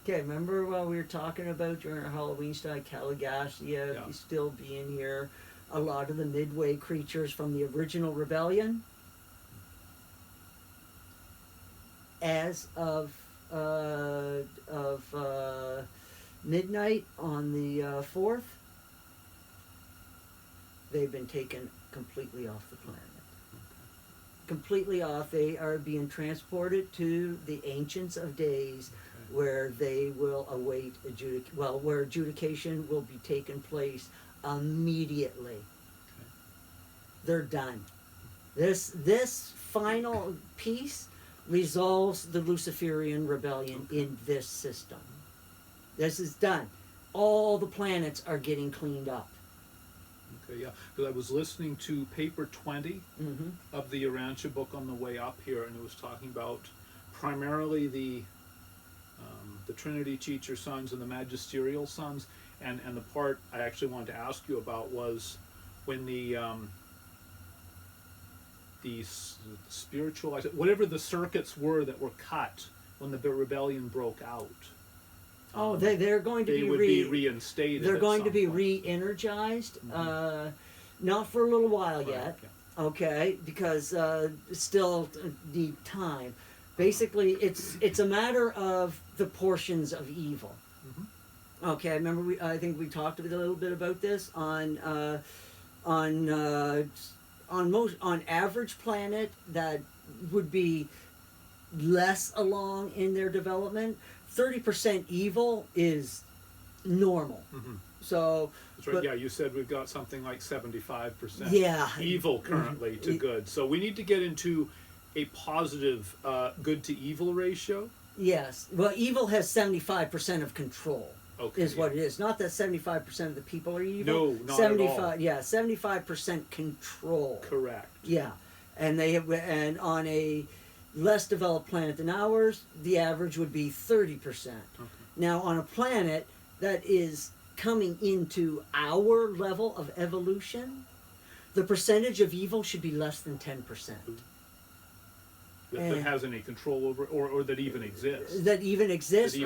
Okay, remember while we were talking about during our Halloween style, Caligastia still being here, a lot of the Midway creatures from the original rebellion? As of midnight on the 4th, they've been taken completely off the planet. Completely off. They are being transported to the Ancients of Days, where they will await where adjudication will be taking place immediately. They're done. This final piece resolves the Luciferian rebellion in this system. This is done. All the planets are getting cleaned up. Okay, yeah, because I was listening to paper 20 of the Urantia book on the way up here, and it was talking about primarily the Trinity Teacher sons and the Magisterial sons, and the part I actually wanted to ask you about was when the spiritual, whatever the circuits were that were cut when the rebellion broke out. They're going to be reinstated. They're going to be re-energized, not for a little while yet. Okay, because still need time. Basically, it's a matter of the portions of evil. Okay, I remember I think we talked a little bit about this on average planet that would be less along in their development. 30% evil is normal. So that's right. Yeah, you said we've got something like 75% evil currently to good. So we need to get into a positive good to evil ratio. Yes. Well, evil has 75% of control. Okay, is what it is. Not that 75% of the people are evil. No, not 75, at all. Yeah, 75% control. Correct. Yeah, and on a less developed planet than ours, the average would be 30%. Okay. Now, on a planet that is coming into our level of evolution, the percentage of evil should be less than 10%. That has any control over, or that even exists. That even exists,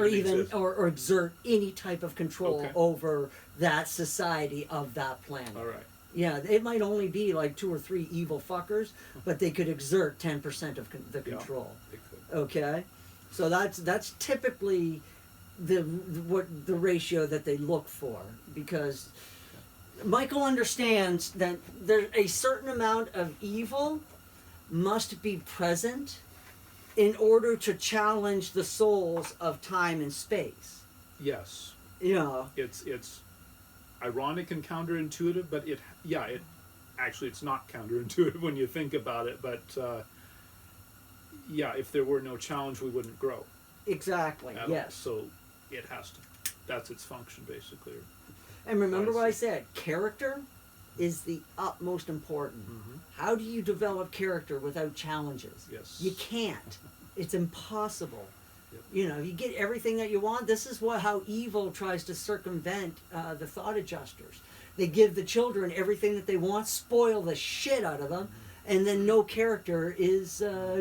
or exert any type of control over that society of that planet. All right. Yeah, it might only be like 2 or 3 evil fuckers, but they could exert 10% of the control. They could. Okay, so that's typically the ratio that they look for, because Michael understands that there's a certain amount of evil must be present in order to challenge the souls of time and space. Yes. Yeah. It's ironic and counterintuitive, but it actually it's not counterintuitive when you think about it, but if there were no challenge, we wouldn't grow. Exactly. Yes. So it has to. That's its function, basically. And remember what I said, character is the utmost important. How do you develop character without challenges? Yes. You can't. It's impossible. Yep. You know, you get everything that you want. This is how evil tries to circumvent the thought adjusters. They give the children everything that they want, spoil the shit out of them, and then no character is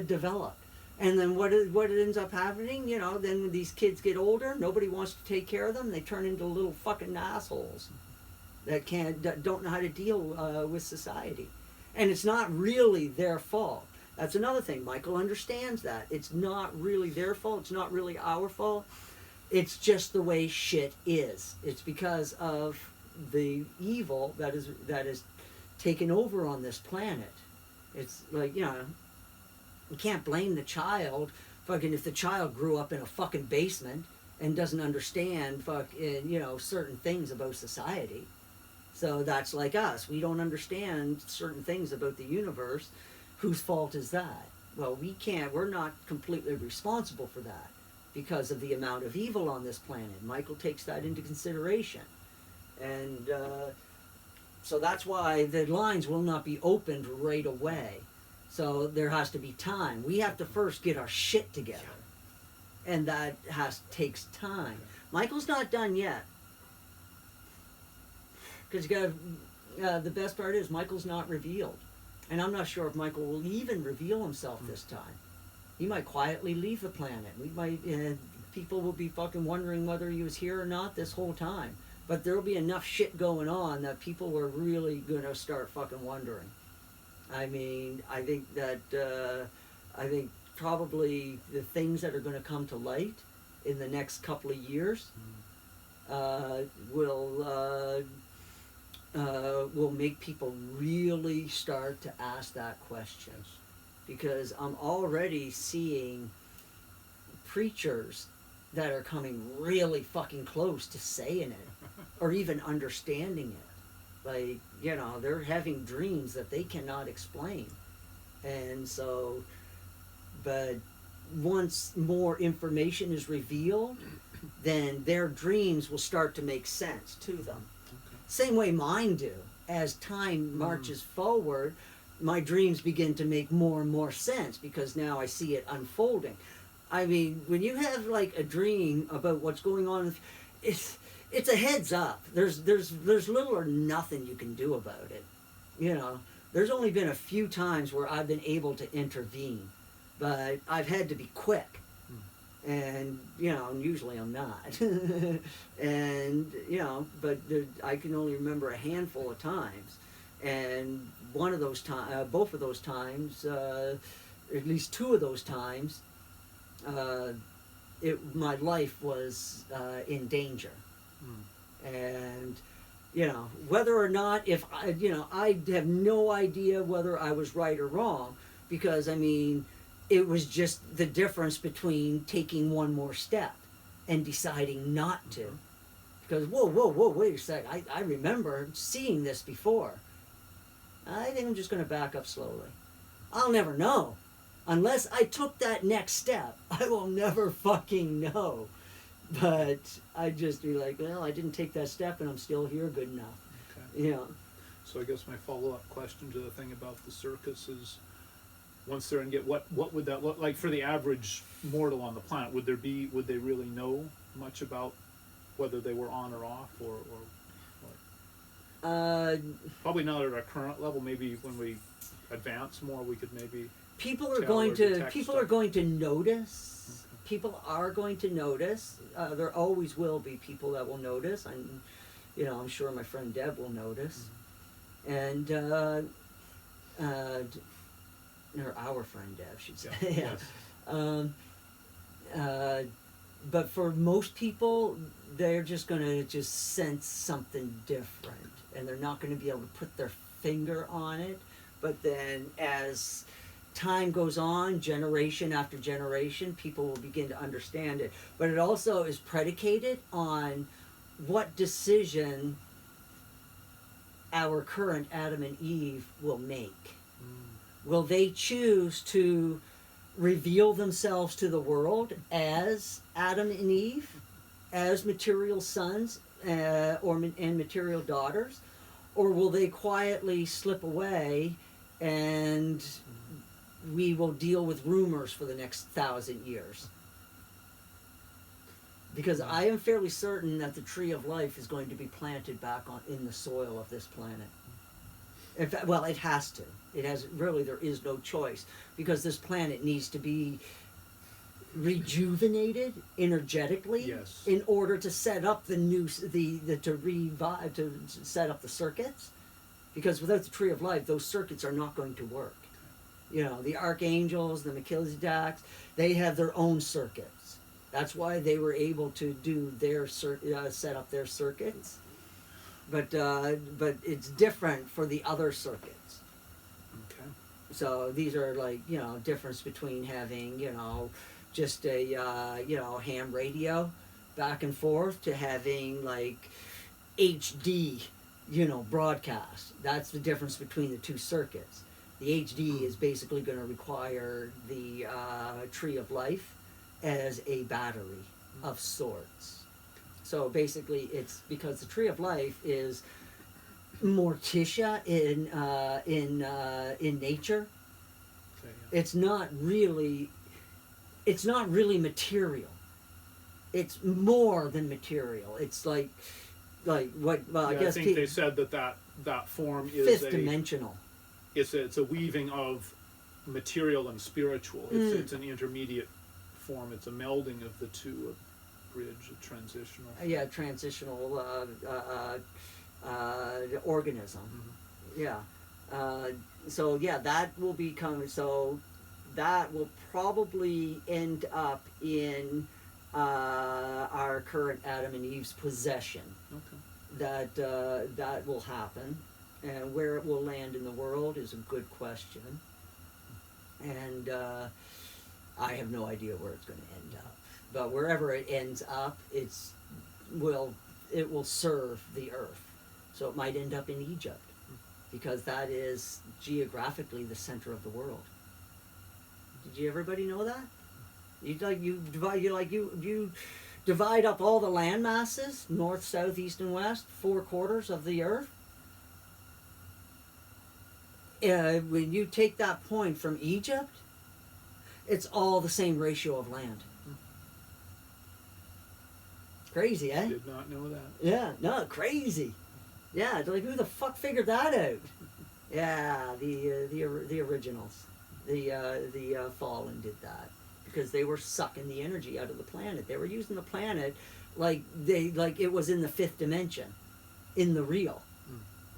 developed. And then what ends up happening, then when these kids get older, nobody wants to take care of them. They turn into little fucking assholes that don't know how to deal with society. And it's not really their fault. That's another thing. Michael understands that. It's not really their fault. It's not really our fault. It's just the way shit is. It's because of the evil that is taken over on this planet. It's like, you can't blame the child. Fucking if the child grew up in a fucking basement and doesn't understand certain things about society. So that's like us. We don't understand certain things about the universe. Whose fault is that? Well, we're not completely responsible for that. because of the amount of evil on this planet. Michael takes that into consideration. And so that's why the lines will not be opened right away. So there has to be time. We have to first get our shit together. And that takes time. Michael's not done yet. Because the best part is Michael's not revealed. And I'm not sure if Michael will even reveal himself this time. He might quietly leave the planet. We might, people will be fucking wondering whether he was here or not this whole time. But there will be enough shit going on that people are really going to start fucking wondering. I mean, I think probably the things that are going to come to light in the next couple of years will make people really start to ask that question. Because I'm already seeing preachers that are coming really fucking close to saying it or even understanding it. Like, you know, they're having dreams that they cannot explain. And so, but once more information is revealed, then their dreams will start to make sense to them. Same way mine do. As time marches forward, my dreams begin to make more and more sense because now I see it unfolding. I mean, when you have like a dream about what's going on, it's a heads up. There's little or nothing you can do about it. You know, there's only been a few times where I've been able to intervene, but I've had to be quick. And, you know, usually I'm not. And, you know, but I can only remember a handful of times. And one of those times, both of those times, at least two of those times, my life was in danger. And, you know, whether or not, I have no idea whether I was right or wrong, because, I mean, it was just the difference between taking one more step and deciding not to. Because, whoa, wait a sec, I remember seeing this before. I think I'm just going to back up slowly. I'll never know. Unless I took that next step, I will never fucking know. But I'd just be like, well, I didn't take that step and I'm still here good enough. Okay. You know. So I guess my follow-up question to the thing about the circus is, once they're in, what would that look like for the average mortal on the planet? Would they really know much about whether they were on or off, or what? Probably not at our current level. Maybe when we advance more, we could maybe people are going to notice. Okay. People are going to notice. There always will be people that will notice. I'm sure my friend Deb will notice, and or our friend Deb, she'd say. Yeah. Yes. But for most people, they're just going to just sense something different, and they're not going to be able to put their finger on it. But then as time goes on, generation after generation, people will begin to understand it. But it also is predicated on what decision our current Adam and Eve will make. Will they choose to reveal themselves to the world as Adam and Eve, as material sons and material daughters, or will they quietly slip away and we will deal with rumors for the next 1,000 years? Because I am fairly certain that the tree of life is going to be planted back in the soil of this planet. In fact, well, it has to. There is no choice, because this planet needs to be rejuvenated energetically. Yes. In order to set up to set up the circuits, because without the tree of life, those circuits are not going to work. You know, the archangels, the Melchizedeks, they have their own circuits. That's why they were able to do their set up their circuits. But it's different for the other circuits. Okay. So these are like, difference between having, just a, ham radio back and forth to having like HD, broadcast. That's the difference between the two circuits. The HD is basically going to require the tree of life, as a battery of sorts. So basically, it's because the tree of life is Morticia in nature. Okay, yeah. It's not really material. It's more than material. It's like what? Well, Yeah, I guess I think they said that form is fifth dimensional. It's a weaving of material and spiritual. It's an intermediate form. It's a melding of the two, a bridge, a transitional. Yeah, transitional organism. Mm-hmm. Yeah. So yeah, that will become. So that will probably end up in our current Adam and Eve's possession. Okay. That will happen, and where it will land in the world is a good question. And I have no idea where it's going to end up. But wherever it ends up, it will serve the earth. So it might end up in Egypt, because that is geographically the center of the world. Did everybody know that? You divide up all the land masses, north, south, east, and west, 4 quarters of the earth. When you take that point from Egypt, it's all the same ratio of land. Crazy, eh? Did not know that. Yeah, no, crazy. Yeah, it's like, who the fuck figured that out? Yeah, the originals, the Fallen did that, because they were sucking the energy out of the planet. They were using the planet like it was in the 5th dimension, in the real.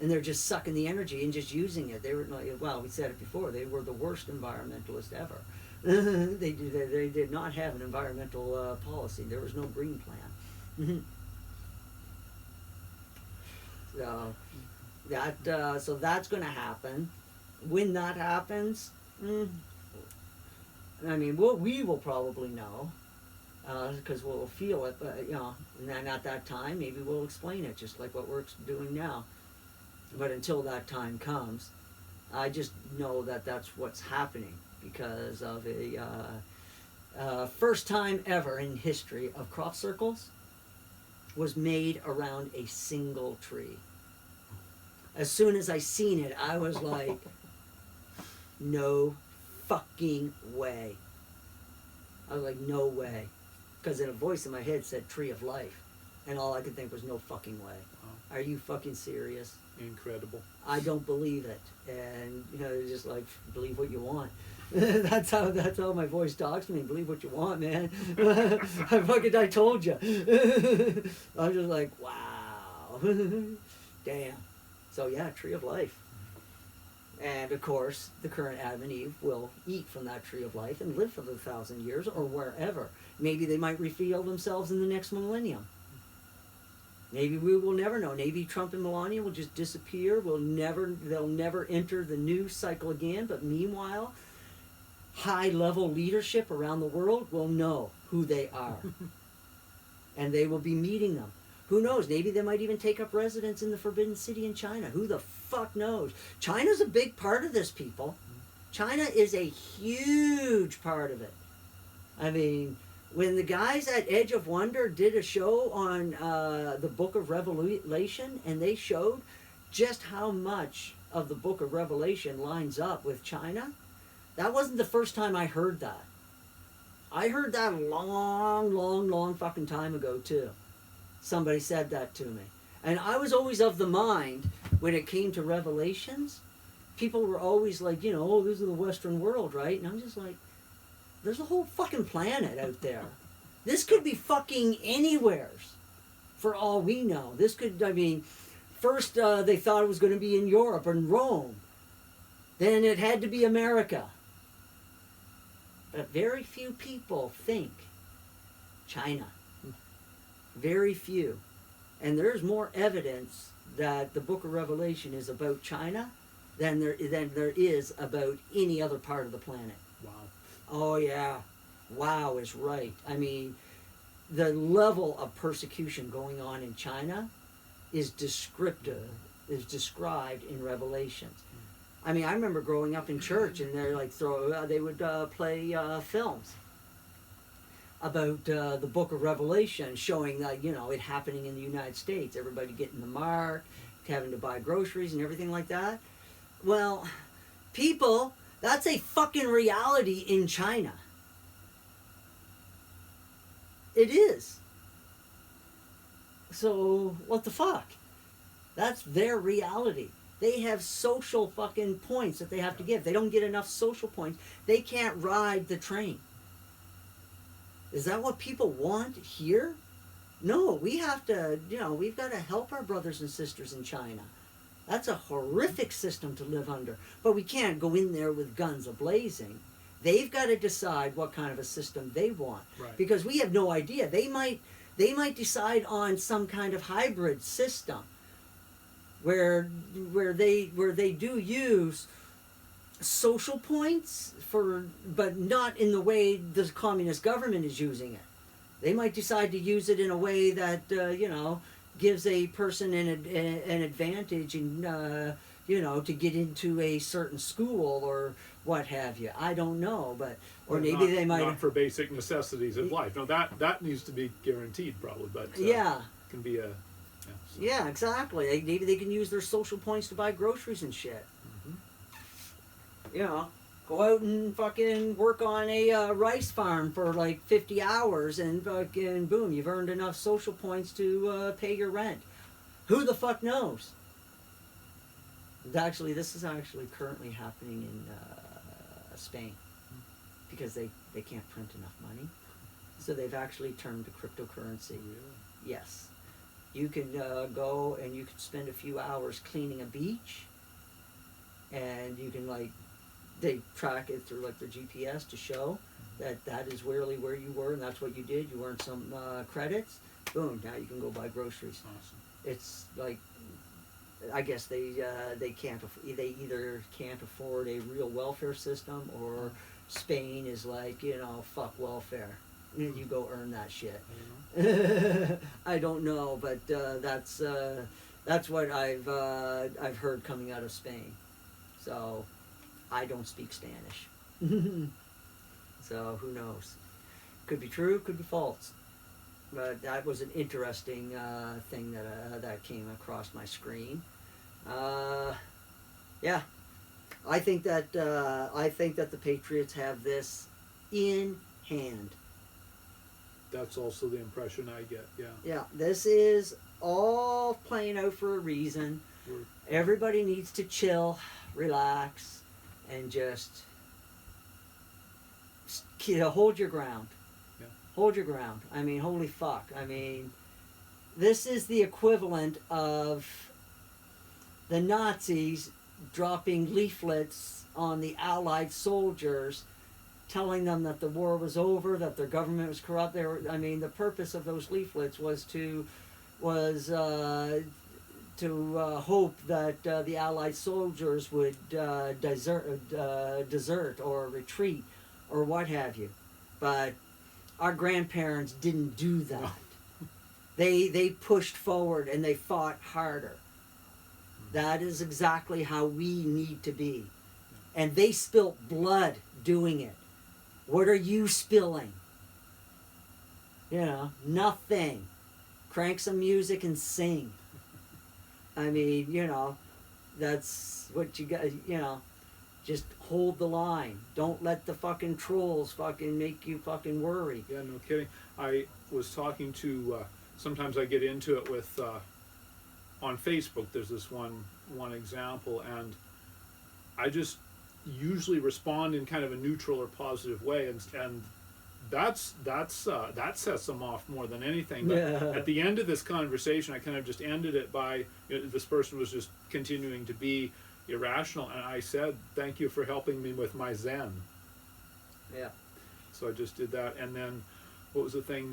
And they're just sucking the energy and just using it. They were well, we said it before. They were the worst environmentalists ever. They did not have an environmental policy. There was no green plan. So that's going to happen. When that happens, I mean, we will probably know, because we'll feel it. But and then at that time, maybe we'll explain it, just like what we're doing now. But until that time comes, I just know that that's what's happening, because of a first time ever in history of crop circles was made around a single tree. As soon as I seen it, I was like, no fucking way. I was like, no way. Because in a voice in my head said tree of life. And all I could think was, no fucking way. Wow. Are you fucking serious? Incredible. I don't believe it. And, just like, believe what you want. that's how my voice talks to me. Believe what you want, man. I told you. I'm just like, wow. Damn. So yeah, tree of life. And of course, the current Adam and Eve will eat from that tree of life and live for the 1,000 years, or wherever. Maybe they might reveal themselves in the next millennium. Maybe we will never know. Maybe Trump and Melania will just disappear. They'll never enter the news cycle again. But meanwhile, high-level leadership around the world will know who they are. And they will be meeting them. Who knows? Maybe they might even take up residence in the Forbidden City in China. Who the fuck knows? China's a big part of this, people. China is a huge part of it. I mean, when the guys at Edge of Wonder did a show on the Book of Revelation, and they showed just how much of the Book of Revelation lines up with China, that wasn't the first time I heard that. I heard that a long fucking time ago, too. Somebody said that to me. And I was always of the mind, when it came to Revelations, people were always like, oh, this is the Western world, right? And I'm just like, there's a whole fucking planet out there. This could be fucking anywheres, for all we know. This could, first they thought it was going to be in Europe and Rome. Then it had to be America. But very few people think China. Very few. And there's more evidence that the Book of Revelation is about China than there is about any other part of the planet. Wow. Oh, yeah. Wow is right. I mean, the level of persecution going on in China is described in Revelations. I mean, I remember growing up in church, and they're like they would play films about the Book of Revelation, showing that it happening in the United States, everybody getting the mark, having to buy groceries and everything like that. Well, people, that's a fucking reality in China. It is. So what the fuck? That's their reality. They have social fucking points that they have to give. They don't get enough social points. They can't ride the train. Is that what people want here? No, we have to, we've got to help our brothers and sisters in China. That's a horrific system to live under. But we can't go in there with guns a-blazing. They've got to decide what kind of a system they want. Right. Because we have no idea. They might decide on some kind of hybrid system where they do use social points but not in the way the communist government is using it. They might decide to use it in a way that gives a person an advantage in to get into a certain school or what have you. I don't know, but they might not for basic necessities of life. No, that needs to be guaranteed probably, but yeah, can be a yeah, exactly. Maybe they can use their social points to buy groceries and shit. Mm-hmm. Go out and fucking work on a rice farm for like 50 hours and fucking boom, you've earned enough social points to pay your rent. Who the fuck knows? Actually, this is actually currently happening in Spain because they can't print enough money. So they've actually turned to cryptocurrency. Really? Yes. You can go and you can spend a few hours cleaning a beach, and you can they track it through their GPS to show that is really where you were and that's what you did. You earned some credits. Boom! Now you can go buy groceries. Awesome. It's I guess they can't they either can't afford a real welfare system, or Spain is fuck welfare. You go earn that shit. I don't know, but that's what I've heard coming out of Spain. So I don't speak Spanish, so who knows? Could be true, could be false. But that was an interesting thing that came across my screen. Yeah, I think that the Patriots have this in hand. That's also the impression I get. Yeah. Yeah, this is all playing out for a reason. Everybody needs to chill, relax, and just hold your ground. Yeah. Hold your ground. I mean, holy fuck. I mean, this is the equivalent of the Nazis dropping leaflets on the Allied soldiers, telling them that the war was over, that their government was corrupt. The purpose of those leaflets was to hope that the Allied soldiers would desert or retreat or what have you. But our grandparents didn't do that. No. They pushed forward and they fought harder. That is exactly how we need to be. And they spilt blood doing it. What are you spilling? Nothing. Crank some music and sing. I mean, that's what you got, just hold the line. Don't let the fucking trolls fucking make you fucking worry. Yeah, no kidding. I was talking to, sometimes I get into it with, on Facebook, there's this one example, and I just usually respond in kind of a neutral or positive way, and that sets them off more than anything. But at the end of this conversation, I kind of just ended it by this person was just continuing to be irrational, and I said, "Thank you for helping me with my Zen." Yeah. So I just did that, and then what was the thing?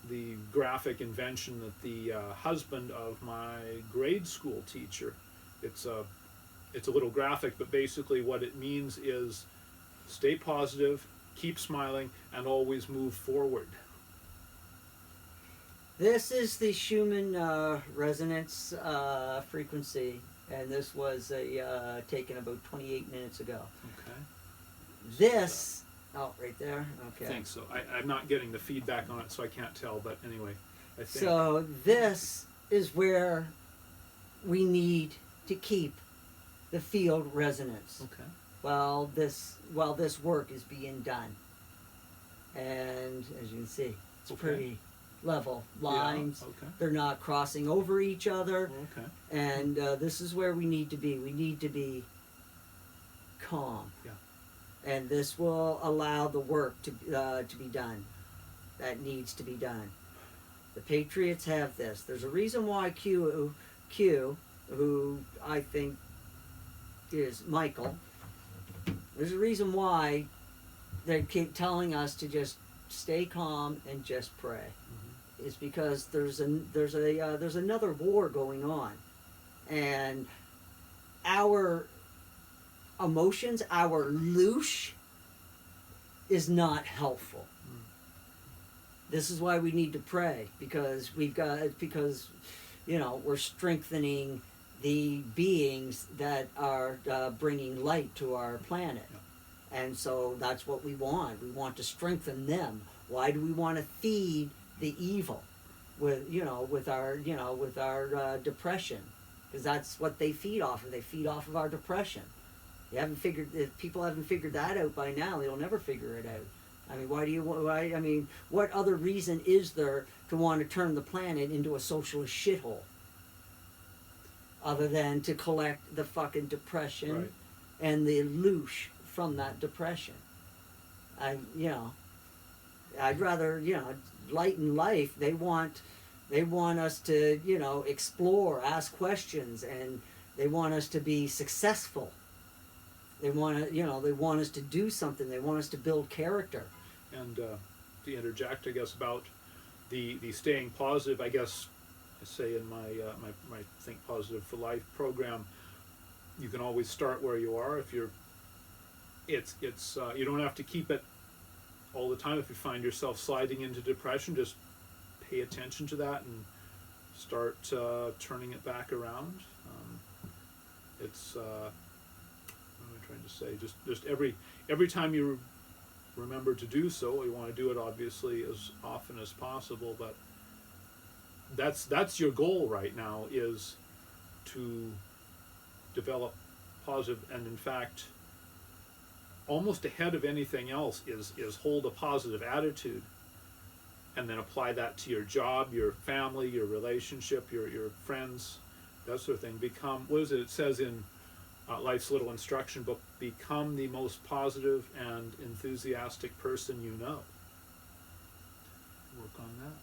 The graphic invention that the husband of my grade school teacher, it's a little graphic, but basically what it means is stay positive, keep smiling, and always move forward. This is the Schumann resonance frequency, and this was taken about 28 minutes ago. Okay. This Oh, right there? I Okay. think so. I'm not getting the feedback on it, so I can't tell, but anyway, I think. So this is where we need to keep the field resonance Okay. while this work is being done. And as you can see, it's Okay. pretty level lines. Yeah, okay. They're not crossing over each other. Okay. And this is where we need to be. We need to be calm. Yeah. And this will allow the work to be done that needs to be done. The Patriots have this. There's a reason why Q, who I think is Michael, there's a reason why they keep telling us to just stay calm and just pray. Mm-hmm. It's because there's another war going on, and our emotions, our loosh, is not helpful. This is why we need to pray, because we're strengthening the beings that are bringing light to our planet. Yeah. And so that's what we want. We want to strengthen them. Why do we want to feed the evil with our depression? Because that's what they feed off of. They feed off of our depression. If people haven't figured that out by now, they'll never figure it out. I mean, what other reason is there to want to turn the planet into a socialist shithole? Other than to collect the fucking depression Right. and the loosh from that depression. I'd rather, lighten life. They want us to, explore, ask questions, and they want us to be successful. They want us to do something. They want us to build character. And to interject, I guess, about the staying positive, I guess I say in my Think Positive for Life program, you can always start where you are. If it's you don't have to keep it all the time. If you find yourself sliding into depression, just pay attention to that and start turning it back around. What am I trying to say? Just every time you remember to do so, you want to do it obviously as often as possible, but that's your goal right now, is to develop positive, and in fact almost ahead of anything else is hold a positive attitude, and then apply that to your job, your family, your relationship, your friends, that sort of thing. Become, what is it says in Life's Little Instruction Book, become the most positive and enthusiastic person you know. Work on that.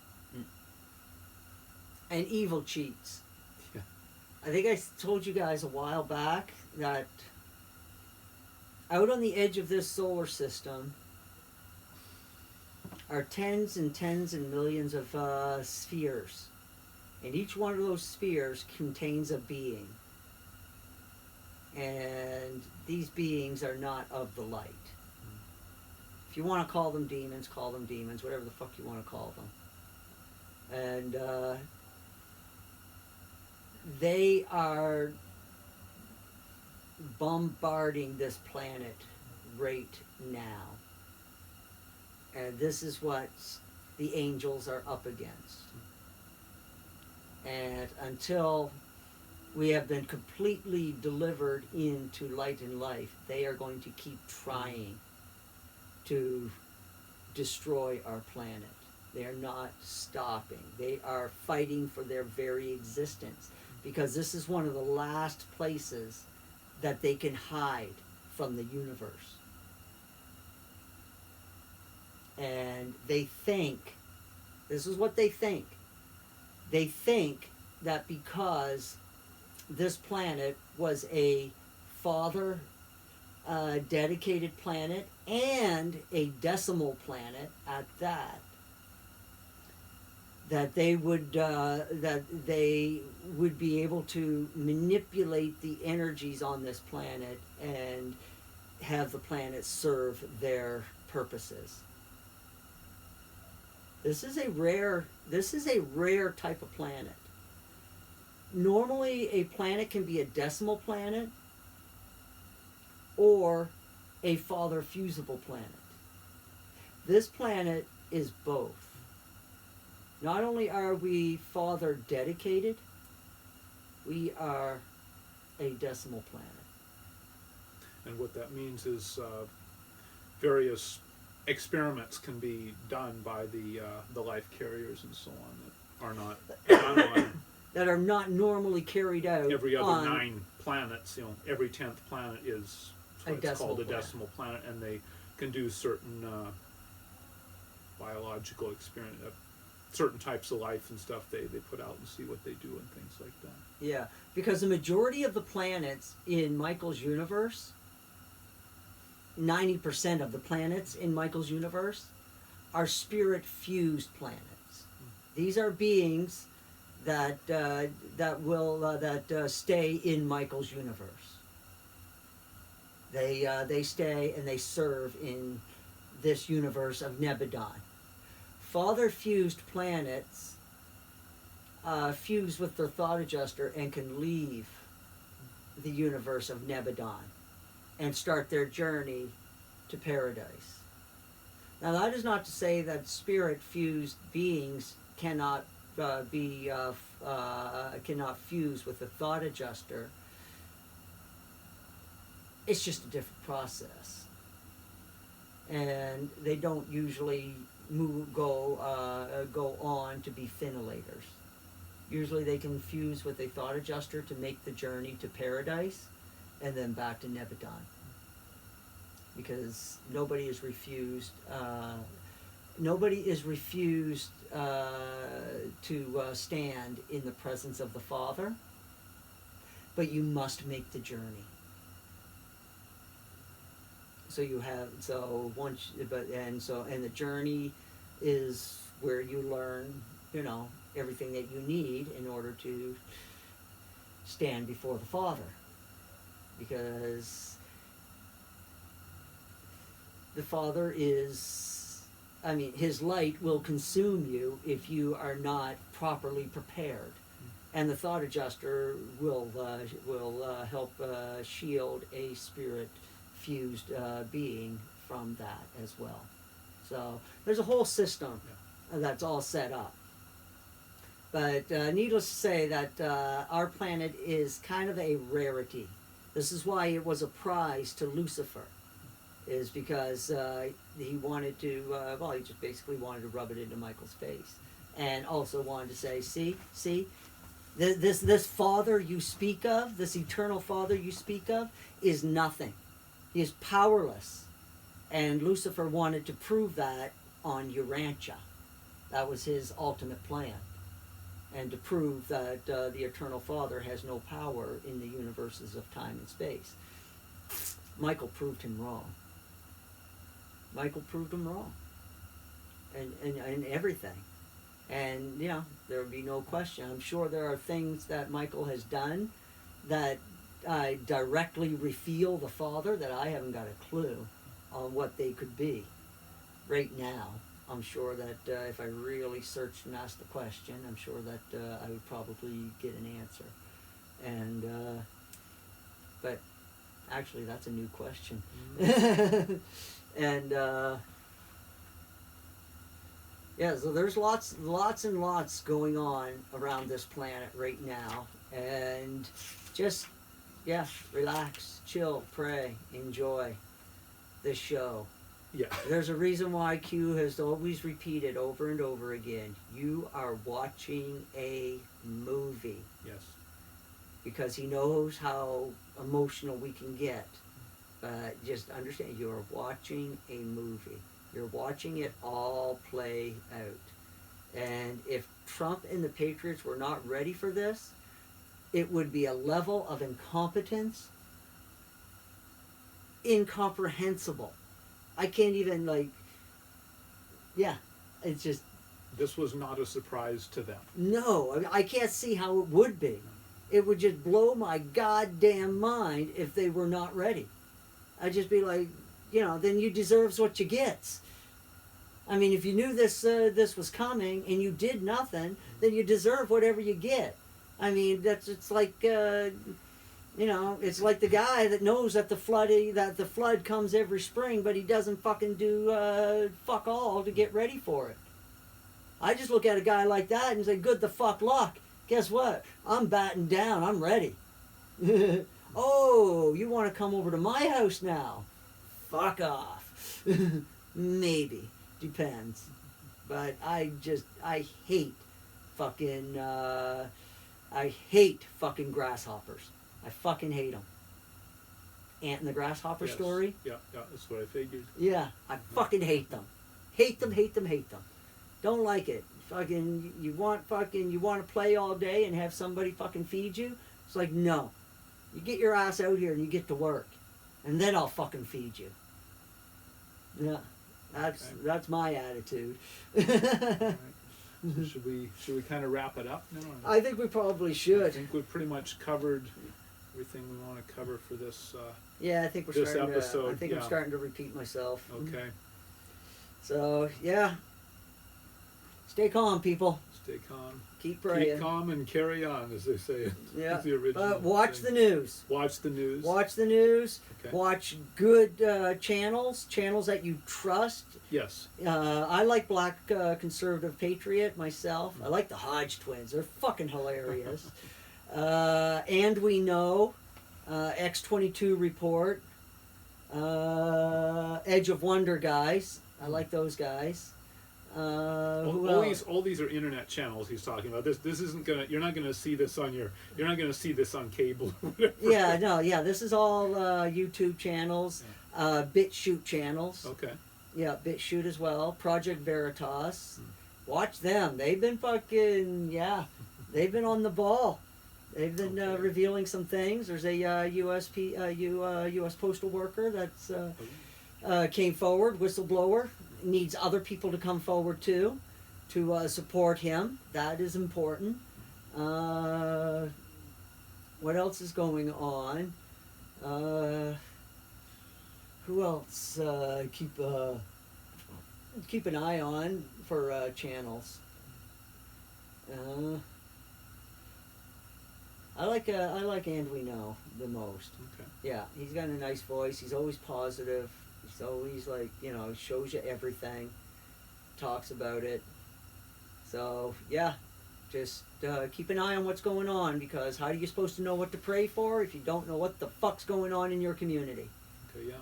And evil cheats. Yeah. I think I told you guys a while back that out on the edge of this solar system are tens and tens and millions of spheres. And each one of those spheres contains a being. And these beings are not of the light. If you want to call them demons, whatever the fuck you want to call them. And they are bombarding this planet right now. And this is what the angels are up against. And until we have been completely delivered into light and life, they are going to keep trying to destroy our planet. They are not stopping. They are fighting for their very existence, because this is one of the last places that they can hide from the universe. And they think, this is what they think. They think that because this planet was a father dedicated planet and a decimal planet at that, that they would be able to manipulate the energies on this planet and have the planet serve their purposes. This is a rare type of planet. Normally, a planet can be a decimal planet or a father fusible planet. This planet is both. Not only are we Father dedicated, we are a decimal planet. And what that means is various experiments can be done by the life carriers and so on that are not done on That are not normally carried out every other on 9 planets. You know, every 10th planet is what's called a decimal planet, and they can do certain biological experiment, certain types of life and stuff they put out and see what they do and things like that. Yeah, because the majority of the planets in Michael's universe, 90% of the planets in Michael's universe, are spirit-fused planets. These are beings that stay in Michael's universe. They stay and they serve in this universe of Nebadon. Father-fused planets fuse with their thought adjuster and can leave the universe of Nebadon and start their journey to paradise. Now, that is not to say that spirit-fused beings cannot cannot fuse with the thought adjuster. It's just a different process, and they don't usually go on to be finilators. Usually, they can fuse with a thought adjuster to make the journey to paradise, and then back to Nebadon. Because nobody is refused. To stand in the presence of the Father, but you must make the journey. So you have and the journey is where you learn, everything that you need in order to stand before the Father, because the Father his light will consume you if you are not properly prepared, and the thought adjuster will help shield a spirit-fused being from that as well. So there's a whole system that's all set up. But needless to say that our planet is kind of a rarity. This is why it was a prize to Lucifer, is because he wanted to, he just basically wanted to rub it into Michael's face. And also wanted to say, see, this Father you speak of, this eternal Father you speak of, is nothing. He is powerless. And Lucifer wanted to prove that on Urantia. That was his ultimate plan. And to prove that the eternal Father has no power in the universes of time and space. Michael proved him wrong. Michael proved him wrong. And everything. And, there would be no question. I'm sure there are things that Michael has done that directly reveal the Father that I haven't got a clue on what they could be right now. I'm sure that if I really searched and asked the question, I'm sure that I would probably get an answer. And, but actually that's a new question. Mm-hmm. And, so there's lots and lots going on around this planet right now. And just, relax, chill, pray, enjoy this show. Yeah. There's a reason why Q has always repeated over and over again, you are watching a movie. Yes. Because he knows how emotional we can get. But just understand, you are watching a movie. You're watching it all play out. And if Trump and the Patriots were not ready for this, it would be a level of incompetence incomprehensible. I can't even, it's just... This was not a surprise to them. No, I can't see how it would be. It would just blow my goddamn mind if they were not ready. I'd just be like, then you deserves what you gets. I mean, if you knew this was coming and you did nothing, then you deserve whatever you get. I mean, it's like, You know, it's like the guy that knows that the flood comes every spring, but he doesn't fucking do fuck all to get ready for it. I just look at a guy like that and say, good the fuck luck. Guess what? I'm batting down. I'm ready. Oh, you want to come over to my house now? Fuck off. Maybe. Depends. But I hate fucking, I hate fucking grasshoppers. I fucking hate them. Ant and the grasshopper Yes. story? Yeah, that's what I figured. Yeah, I fucking hate them. Hate them, hate them, hate them. Don't like it. Fucking, you want to play all day and have somebody fucking feed you? It's like, no. You get your ass out here and you get to work. And then I'll fucking feed you. Yeah, that's my attitude. Alright. So should we kind of wrap it up now? I think we probably I should. think we've pretty much covered everything we want to cover for this. Yeah, I think we're This starting episode, to. I think I'm yeah. starting to repeat myself. Okay. So yeah, stay calm, people. Stay calm. Keep praying. Keep calm and carry on, as they say. Yeah, The original but watch thing. the news. Watch the news. Watch the news. Okay. Watch good channels that you trust. Yes. I like Black Conservative Patriot myself. I like the Hodge twins. They're fucking hilarious. And we know X-22 Report, Edge of Wonder guys. I like those guys. Who else? All these are internet channels he's talking about. This isn't gonna. You're not gonna see this on your. You're not gonna see this on cable. Or whatever. Yeah, no, yeah. This is all YouTube channels, BitChute channels. Okay. Yeah, BitChute as well. Project Veritas. Watch them. They've been fucking they've been on the ball. They've been Okay. revealing some things. There's a U.S. postal worker that's came forward, whistleblower. Needs other people to come forward too, to support him. That is important. What else is going on? Who else? Keep an eye on for channels. I like And We Know the most. Okay. Yeah, he's got a nice voice. He's always positive. He's always like, shows you everything, talks about it. So yeah, just keep an eye on what's going on, because how are you supposed to know what to pray for if you don't know what the fuck's going on in your community? Okay. Yeah.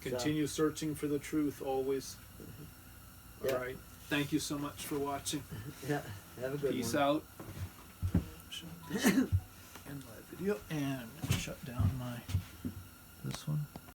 Continue searching for the truth always. Yeah. All right. Thank you so much for watching. Yeah, have a good Peace one. out. End my video and shut down this one.